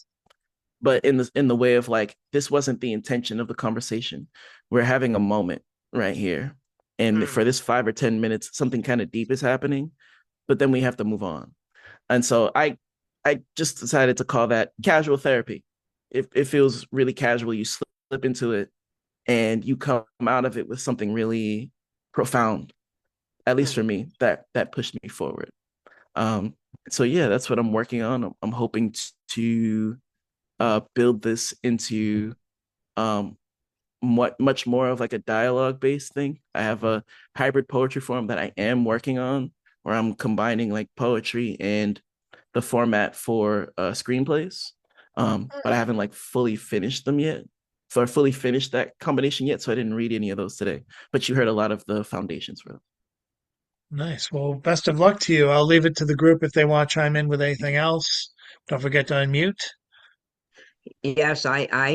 but in the way of like this wasn't the intention of the conversation. We're having a moment right here, and for this 5 or 10 minutes, something kind of deep is happening, but then we have to move on. And so I just decided to call that casual therapy. It feels really casual. You slip into it, and you come out of it with something really profound. At least for me, that pushed me forward. Um, so yeah, that's what I'm working on. I'm hoping to build this into um, much more of like a dialogue based thing. I have a hybrid poetry form that I am working on, where I'm combining like poetry and the format for screenplays. But I haven't like fully finished them yet. So I fully finished that combination yet. So I didn't read any of those today. But you heard a lot of the foundations for them. Nice. Well, best of luck to you. I'll leave it to the group if they want to chime in with anything else. Don't forget to unmute. Yes,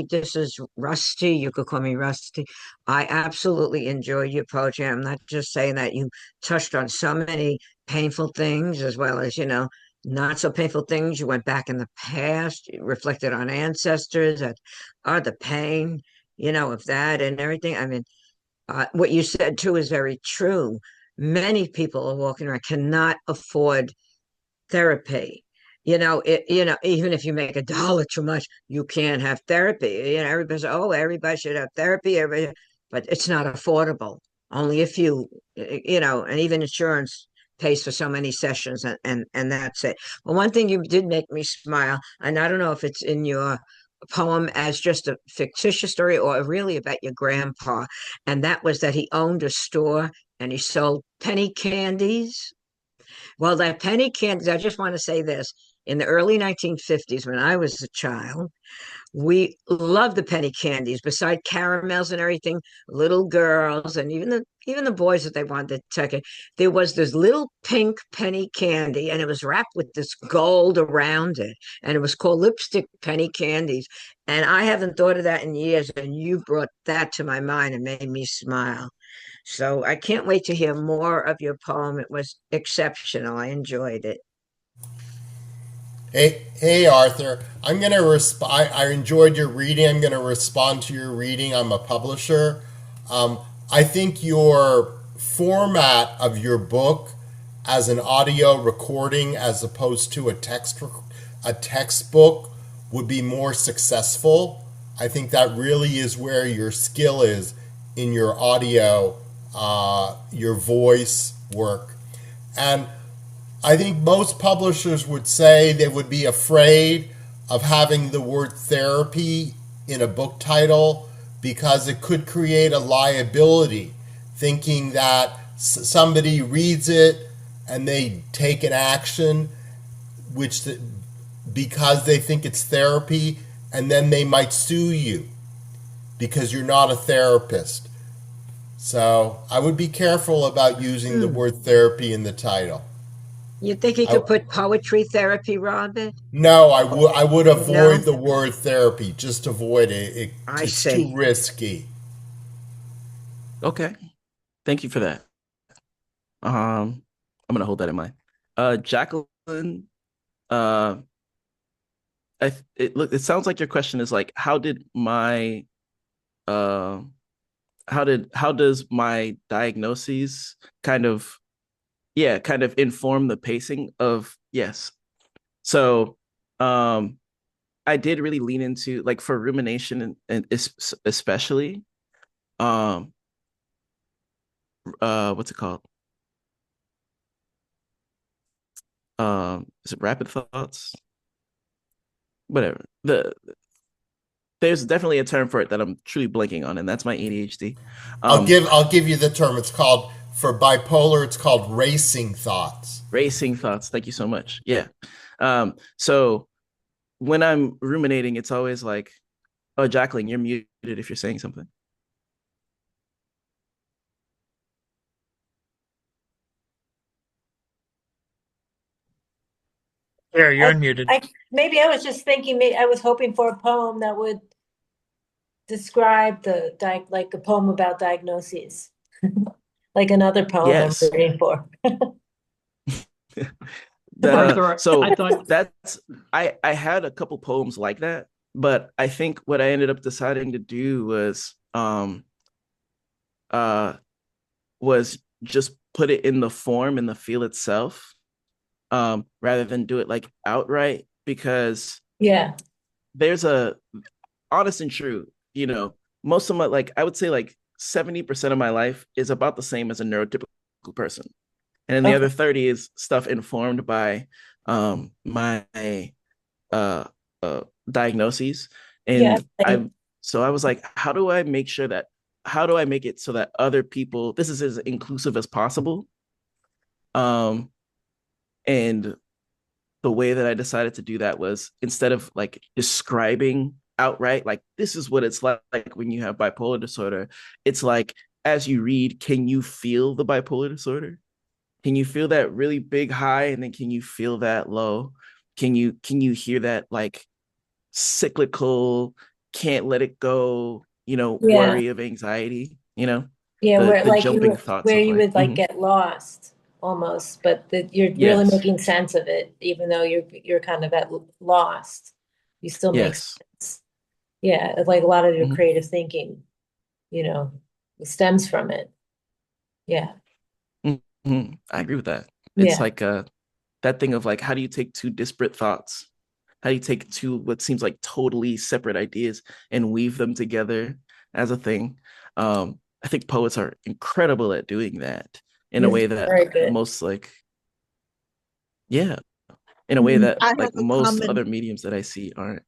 this is Rusty. You could call me Rusty. I absolutely enjoyed your poetry. I'm not just saying that you touched on so many painful things as well as, not so painful things. You went back in the past, you reflected on ancestors that are the pain, of that and everything. I mean, what you said too is very true. Many people are walking around cannot afford therapy. Even if you make $1 too much, you can't have therapy. Everybody says, "Oh, everybody should have therapy." But it's not affordable. Only a few, and even insurance pays for so many sessions, and that's it. But one thing you did make me smile, and I don't know if it's in your poem as just a fictitious story or really about your grandpa, and that was that he owned a store and he sold penny candies. Well, that penny candies, I just want to say this. In the early 1950s, when I was a child, we loved the penny candies. Beside caramels and everything, little girls and even the boys that they wanted to take it, there was this little pink penny candy, and it was wrapped with this gold around it, and it was called lipstick penny candies. And I haven't thought of that in years, and you brought that to my mind and made me smile. So I can't wait to hear more of your poem. It was exceptional. I enjoyed it. Hey, Arthur. I'm gonna respond. I enjoyed your reading. I'm gonna respond to your reading. I'm a publisher. I think your format of your book as an audio recording, as opposed to a textbook, would be more successful. I think that really is where your skill is in your audio, your voice work, and I think most publishers would say they would be afraid of having the word therapy in a book title because it could create a liability, thinking that somebody reads it and they take an action because they think it's therapy, and then they might sue you because you're not a therapist. So I would be careful about using the word therapy in the title. You think he could put poetry therapy, Robert? No, I would avoid No? the word therapy. Just avoid it. I It's too see. risky. Okay. Thank you for that. I'm gonna hold that in mind. Jacqueline, it sounds like your question is like, how does my diagnoses kind of inform the pacing of yes. So I did really lean into, like, for rumination and especially what's it called? Is it rapid thoughts? Whatever. There's definitely a term for it that I'm truly blanking on, and that's my ADHD. I'll give you the term. It's called, for bipolar, it's called racing thoughts. Racing thoughts. Thank you so much. Yeah. So when I'm ruminating, it's always like, oh, Jacqueline, you're muted if you're saying something. There, you're unmuted. Maybe I was just thinking, I was hoping for a poem that would describe like a poem about diagnoses, like another poem Yes. I'm reading for. I had a couple poems like that, but I think what I ended up deciding to do was just put it in the form and the feel itself, rather than do it like outright, because there's a honest and true, most of my, like, I would say like 70% of my life is about the same as a neurotypical person. And then the other 30 is stuff informed by my diagnoses. And So I was like, how do I make sure that how do I make it so that other people, this is as inclusive as possible? Um, and the way that I decided to do that was instead of like describing outright, like this is what it's like when you have bipolar disorder, it's like as you read, can you feel the bipolar disorder? Can you feel that really big high and then can you feel that low? Can you hear that like cyclical, can't let it go, Yeah. worry of anxiety, Yeah, the where the like jumping thoughts where of you like, would like get lost almost, but that you're really yes, making sense of it, even though you're kind of at lost. You still make yes. sense. Yeah, like a lot of your Mhm, creative thinking, you know, stems from it. Yeah. I agree with that. It's Yeah. like that thing of like, how do you take two disparate thoughts? How do you take two what seems like totally separate ideas and weave them together as a thing? I think poets are incredible at doing that in a It's way that very good. most like, yeah, in a way that I have like a most comment. other mediums that I see aren't.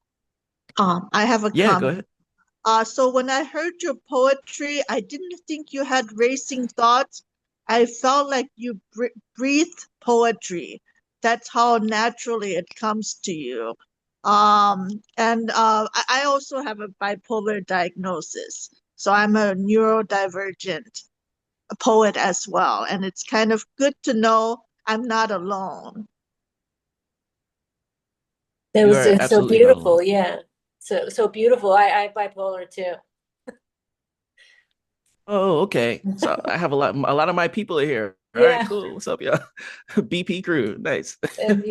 I have a Yeah, go comment. ahead. So when I heard your poetry, I didn't think you had racing thoughts. I felt like you breathe poetry. That's how naturally it comes to you. And I also have a bipolar diagnosis, so I'm a neurodivergent poet as well. And it's kind of good to know I'm not alone. That You was are so absolutely not alone. beautiful. Yeah. So beautiful. I have bipolar too. Oh, okay. So I have a lot of my people are here. All right, Yeah. cool. What's up, y'all? BP crew. Nice. And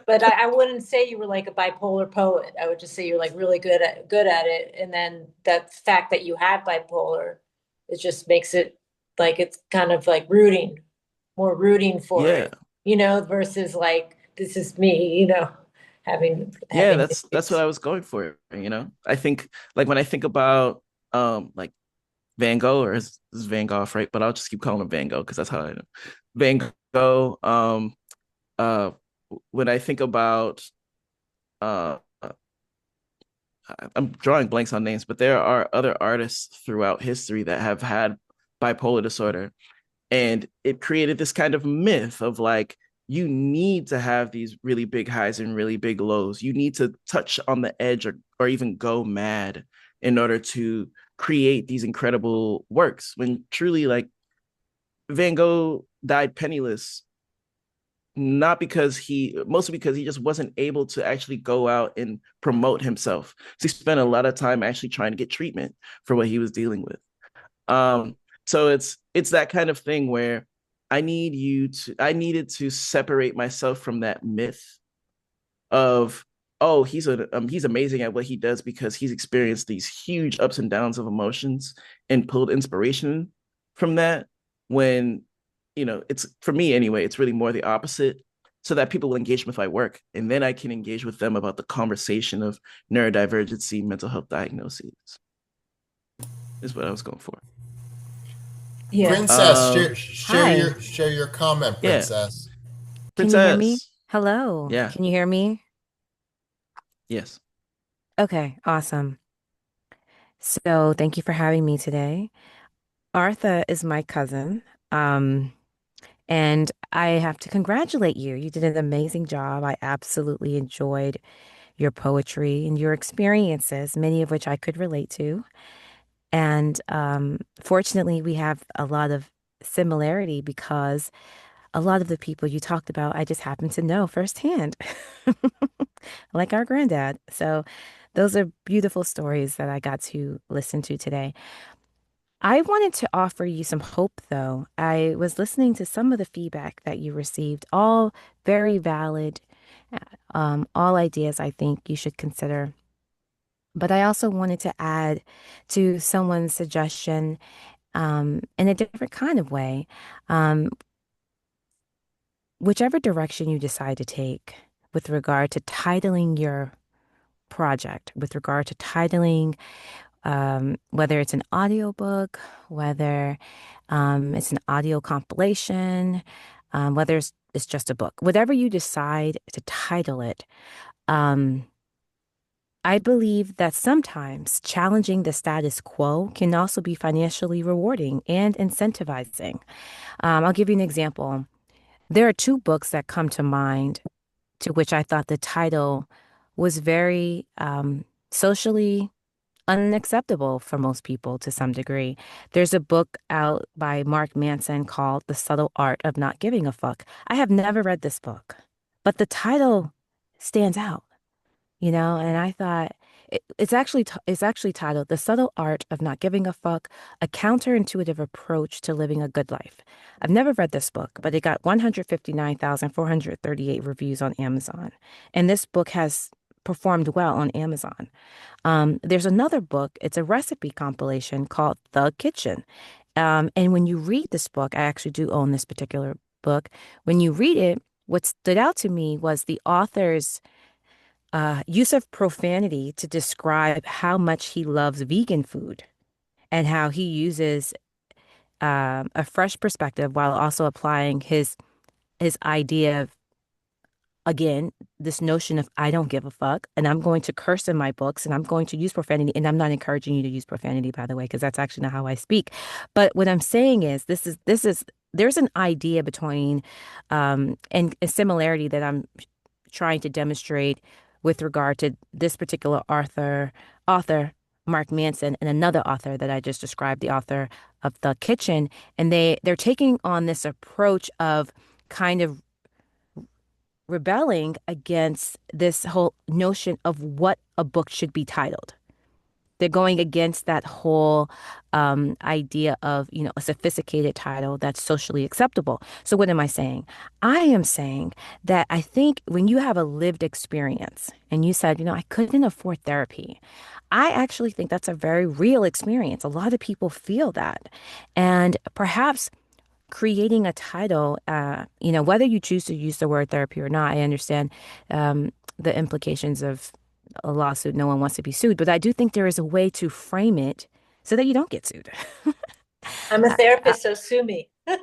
but I wouldn't say you were like a bipolar poet. I would just say you're like really good at it. And then that fact that you have bipolar, it just makes it like it's kind of like more rooting for Yeah. it, versus like this is me, having Yeah, having that's what issues. I was going for. I think like when I think about like Van Gogh or is Van Gogh, right? But I'll just keep calling him Van Gogh because that's how I know. Van Gogh, uh when I think about uh I'm drawing blanks on names, but there are other artists throughout history that have had bipolar disorder. And it created this kind of myth of like, you need to have these really big highs and really big lows. You need to touch on the edge or even go mad in order to create these incredible works. When truly, like, Van Gogh died penniless, not because mostly because he just wasn't able to actually go out and promote himself. So he spent a lot of time actually trying to get treatment for what he was dealing with. Um, so it's that kind of thing where I needed to separate myself from that myth of, oh, he's amazing at what he does because he's experienced these huge ups and downs of emotions and pulled inspiration from that. When it's, for me anyway, it's really more the opposite, so that people will engage with my work and then I can engage with them about the conversation of neurodivergency, mental health diagnoses, is what I was going for. Yeah. Princess, Hi. share your comment, Yeah, Princess. Can you hear me? Princess. Hello. Yeah. Can you hear me? Yes. Okay, awesome. So, thank you for having me today. Artha is my cousin. Um, and I have to congratulate you. You did an amazing job. I absolutely enjoyed your poetry and your experiences, many of which I could relate to. And fortunately, we have a lot of similarity because a lot of the people you talked about, I just happen to know firsthand, like our granddad. So those are beautiful stories that I got to listen to today. I wanted to offer you some hope, though. I was listening to some of the feedback that you received, all very valid, all ideas I think you should consider. But I also wanted to add to someone's suggestion in a different kind of way. Um, Whichever direction you decide to take with regard to titling your project, with regard to titling, whether it's an audiobook, whether it's an audio compilation, whether it's just a book, whatever you decide to title it, um, I believe that sometimes challenging the status quo can also be financially rewarding and incentivizing. I'll give you an example. There are two books that come to mind to which I thought the title was very socially unacceptable for most people to some degree. There's a book out by Mark Manson called The Subtle Art of Not Giving a Fuck. I have never read this book, but the title stands out, and I thought it's actually titled The Subtle Art of Not Giving a Fuck, a counterintuitive approach to living a good life. I've never read this book, but it got 159,438 reviews on Amazon. And this book has performed well on Amazon. There's another book, it's a recipe compilation called The Kitchen. And when you read this book, I actually do own this particular book. When you read it, what stood out to me was the author's use of profanity to describe how much he loves vegan food and how he uses a fresh perspective while also applying his idea of, again, this notion of I don't give a fuck and I'm going to curse in my books and I'm going to use profanity. And I'm not encouraging you to use profanity, by the way, because that's actually not how I speak. But what I'm saying is there's an idea between and a similarity that I'm trying to demonstrate with regard to this particular author, Mark Manson, and another author that I just described, the author of The Kitchen. And they're taking on this approach of kind of rebelling against this whole notion of what a book should be titled. They're going against that whole idea of, a sophisticated title that's socially acceptable. So what am I saying? I am saying that I think when you have a lived experience and you said, I couldn't afford therapy, I actually think that's a very real experience. A lot of people feel that. And perhaps creating a title, whether you choose to use the word therapy or not, I understand the implications of a lawsuit. No one wants to be sued, but I do think there is a way to frame it so that you don't get sued. I'm a I, therapist, so sue me. I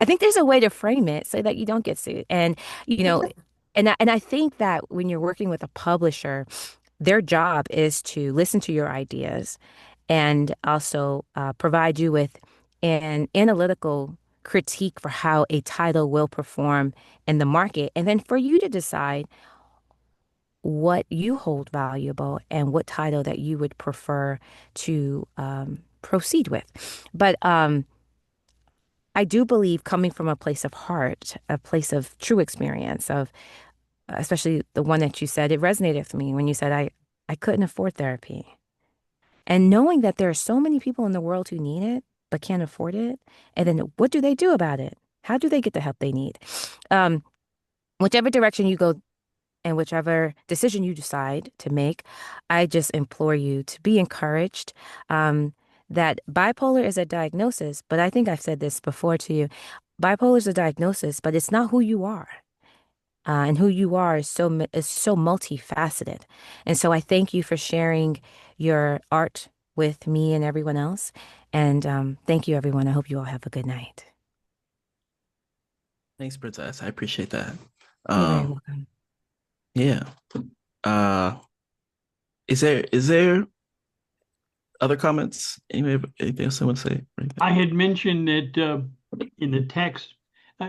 think there's a way to frame it so that you don't get sued. And, and I think that when you're working with a publisher, their job is to listen to your ideas and also provide you with an analytical critique for how a title will perform in the market. And then for you to decide what you hold valuable and what title that you would prefer to proceed with. But I do believe coming from a place of heart, a place of true experience, of especially the one that you said, it resonated with me when you said, I couldn't afford therapy. And knowing that there are so many people in the world who need it but can't afford it, and then what do they do about it? How do they get the help they need? Um, Whichever direction you go and whichever decision you decide to make, I just implore you to be encouraged. That bipolar is a diagnosis, but I think I've said this before to you. Bipolar is a diagnosis, but it's not who you are. And who you are is so multifaceted. And so I thank you for sharing your art with me and everyone else. And thank you, everyone. I hope you all have a good night. Thanks, Princess. I appreciate that. You're very welcome. Yeah. Is there other comments? Anything else I want to say? I had mentioned that in the text,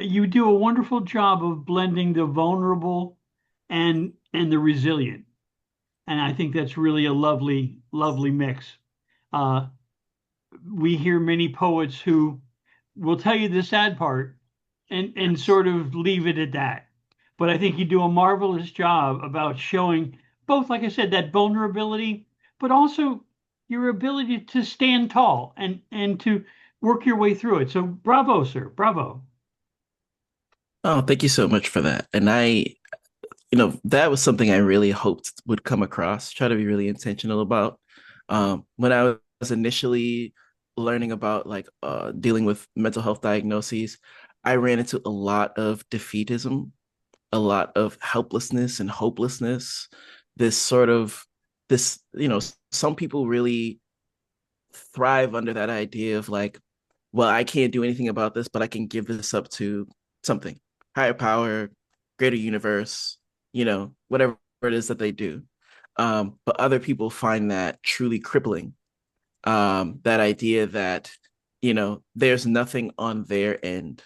you do a wonderful job of blending the vulnerable and the resilient, and I think that's really a lovely, lovely mix. We hear many poets who will tell you the sad part and sort of leave it at that. But I think you do a marvelous job about showing both, like I said, that vulnerability, but also your ability to stand tall and to work your way through it. So bravo, sir. Bravo. Oh, thank you so much for that. And that was something I really hoped would come across, try to be really intentional about. When I was initially learning about dealing with mental health diagnoses, I ran into a lot of defeatism, a lot of helplessness and hopelessness. This, some people really thrive under that idea of well, I can't do anything about this, but I can give this up to something, higher power, greater universe, whatever it is that they do. But other people find that truly crippling. That idea that, there's nothing on their end.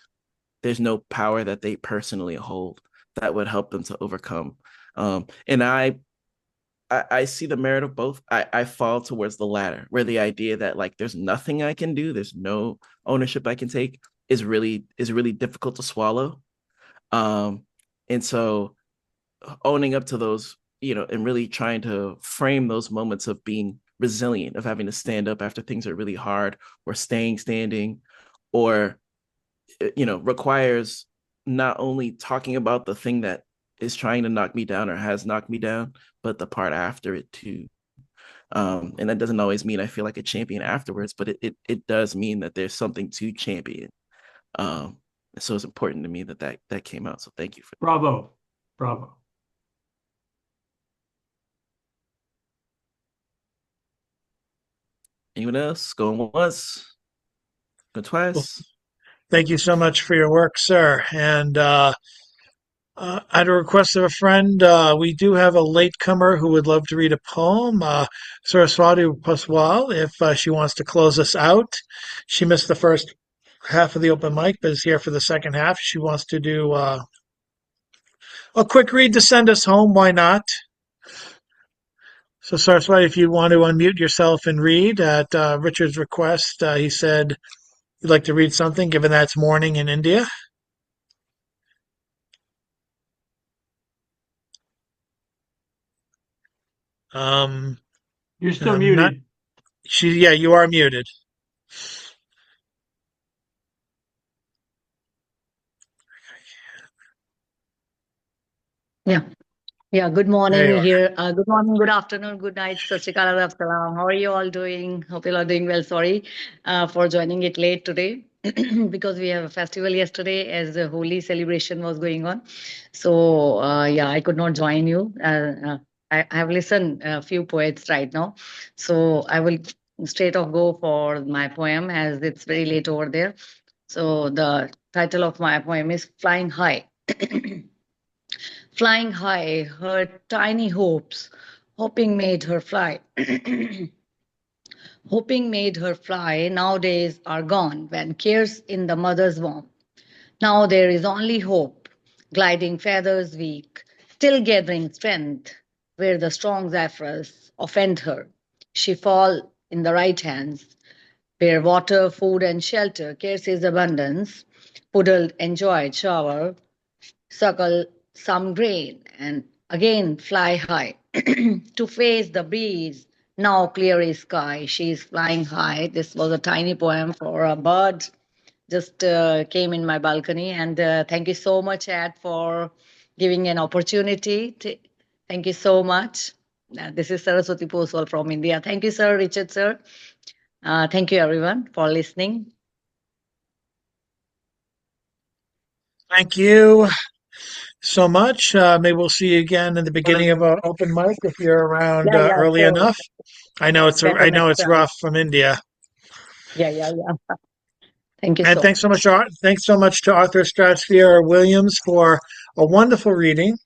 There's no power that they personally hold that would help them to overcome. And I see the merit of both. I fall towards the latter, where the idea that like there's nothing I can do, there's no ownership I can take is really difficult to swallow. And so owning up to those, and really trying to frame those moments of being resilient, of having to stand up after things are really hard, or staying standing, or requires not only talking about the thing that is trying to knock me down or has knocked me down, but the part after it too. And that doesn't always mean I feel like a champion afterwards, but it does mean that there's something to champion. So it's important to me that came out. So thank you for that. Bravo. Bravo. Anyone else? Going once? Going twice? Well, thank you so much for your work, sir. And at a request of a friend, we do have a latecomer who would love to read a poem, Saraswati Paswal, if she wants to close us out. She missed the first half of the open mic, but is here for the second half. She wants to do a quick read to send us home. Why not? So, Saraswati, if you want to unmute yourself and read at Richard's request, he said you'd like to read something, given that it's morning in India. Um, You're still I'm not. muted. Yeah, you are muted. Yeah. Yeah. Good There you morning are. here. Good morning, good afternoon, good night. Sat Shri Akal, Adab Salam. How are you all doing? Hope you all are doing well. Sorry for joining it late today because we have a festival yesterday as the Holi celebration was going on. So, yeah, I could not join you. I have listened a few poets right now. So I will straight off go for my poem as it's very late over there. So the title of my poem is Flying High. Flying high, her tiny hopes, hoping made her fly. Hoping made her fly, nowadays are gone when cares in the mother's womb. Now there is only hope, gliding feathers weak, still gathering strength, where the strong zephyrs offend her. She fall in the right hands, where water, food, and shelter, cares is abundance, puddled enjoyed shower, suckle some grain, and again fly high to face the breeze. Now clear sky, she is flying high. This was a tiny poem for a bird. Just came in my balcony, and thank you so much, Ed, for giving an opportunity. Thank you so much. This is Saraswati Poswal from India. Thank you, sir, Richard, sir. Thank you, everyone, for listening. Thank you so much. Maybe we'll see you again in the beginning of an open mic if you're around Yeah, yeah, early sure. enough. I know I know it's Definitely. rough from India. Yeah, yeah, yeah. Thank you And so much. thanks so much to Arthur Stratusfier Williams for a wonderful reading.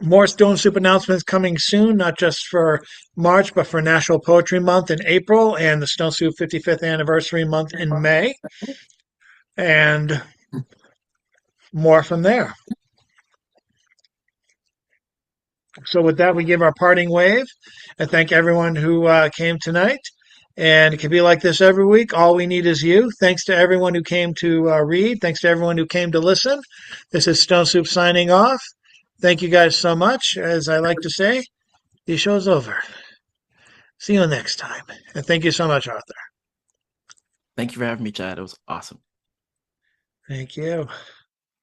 More Stone Soup announcements coming soon, not just for March, but for National Poetry Month in April and the Stone Soup 55th Anniversary Month in May, and more from there. So, with that, we give our parting wave and thank everyone who came tonight. And it can be like this every week. All we need is you. Thanks to everyone who came to read. Thanks to everyone who came to listen. This is Stone Soup signing off. Thank you guys so much. As I like to say, the show's over. See you next time. And thank you so much, Arthur. Thank you for having me, Chad. It was awesome. Thank you.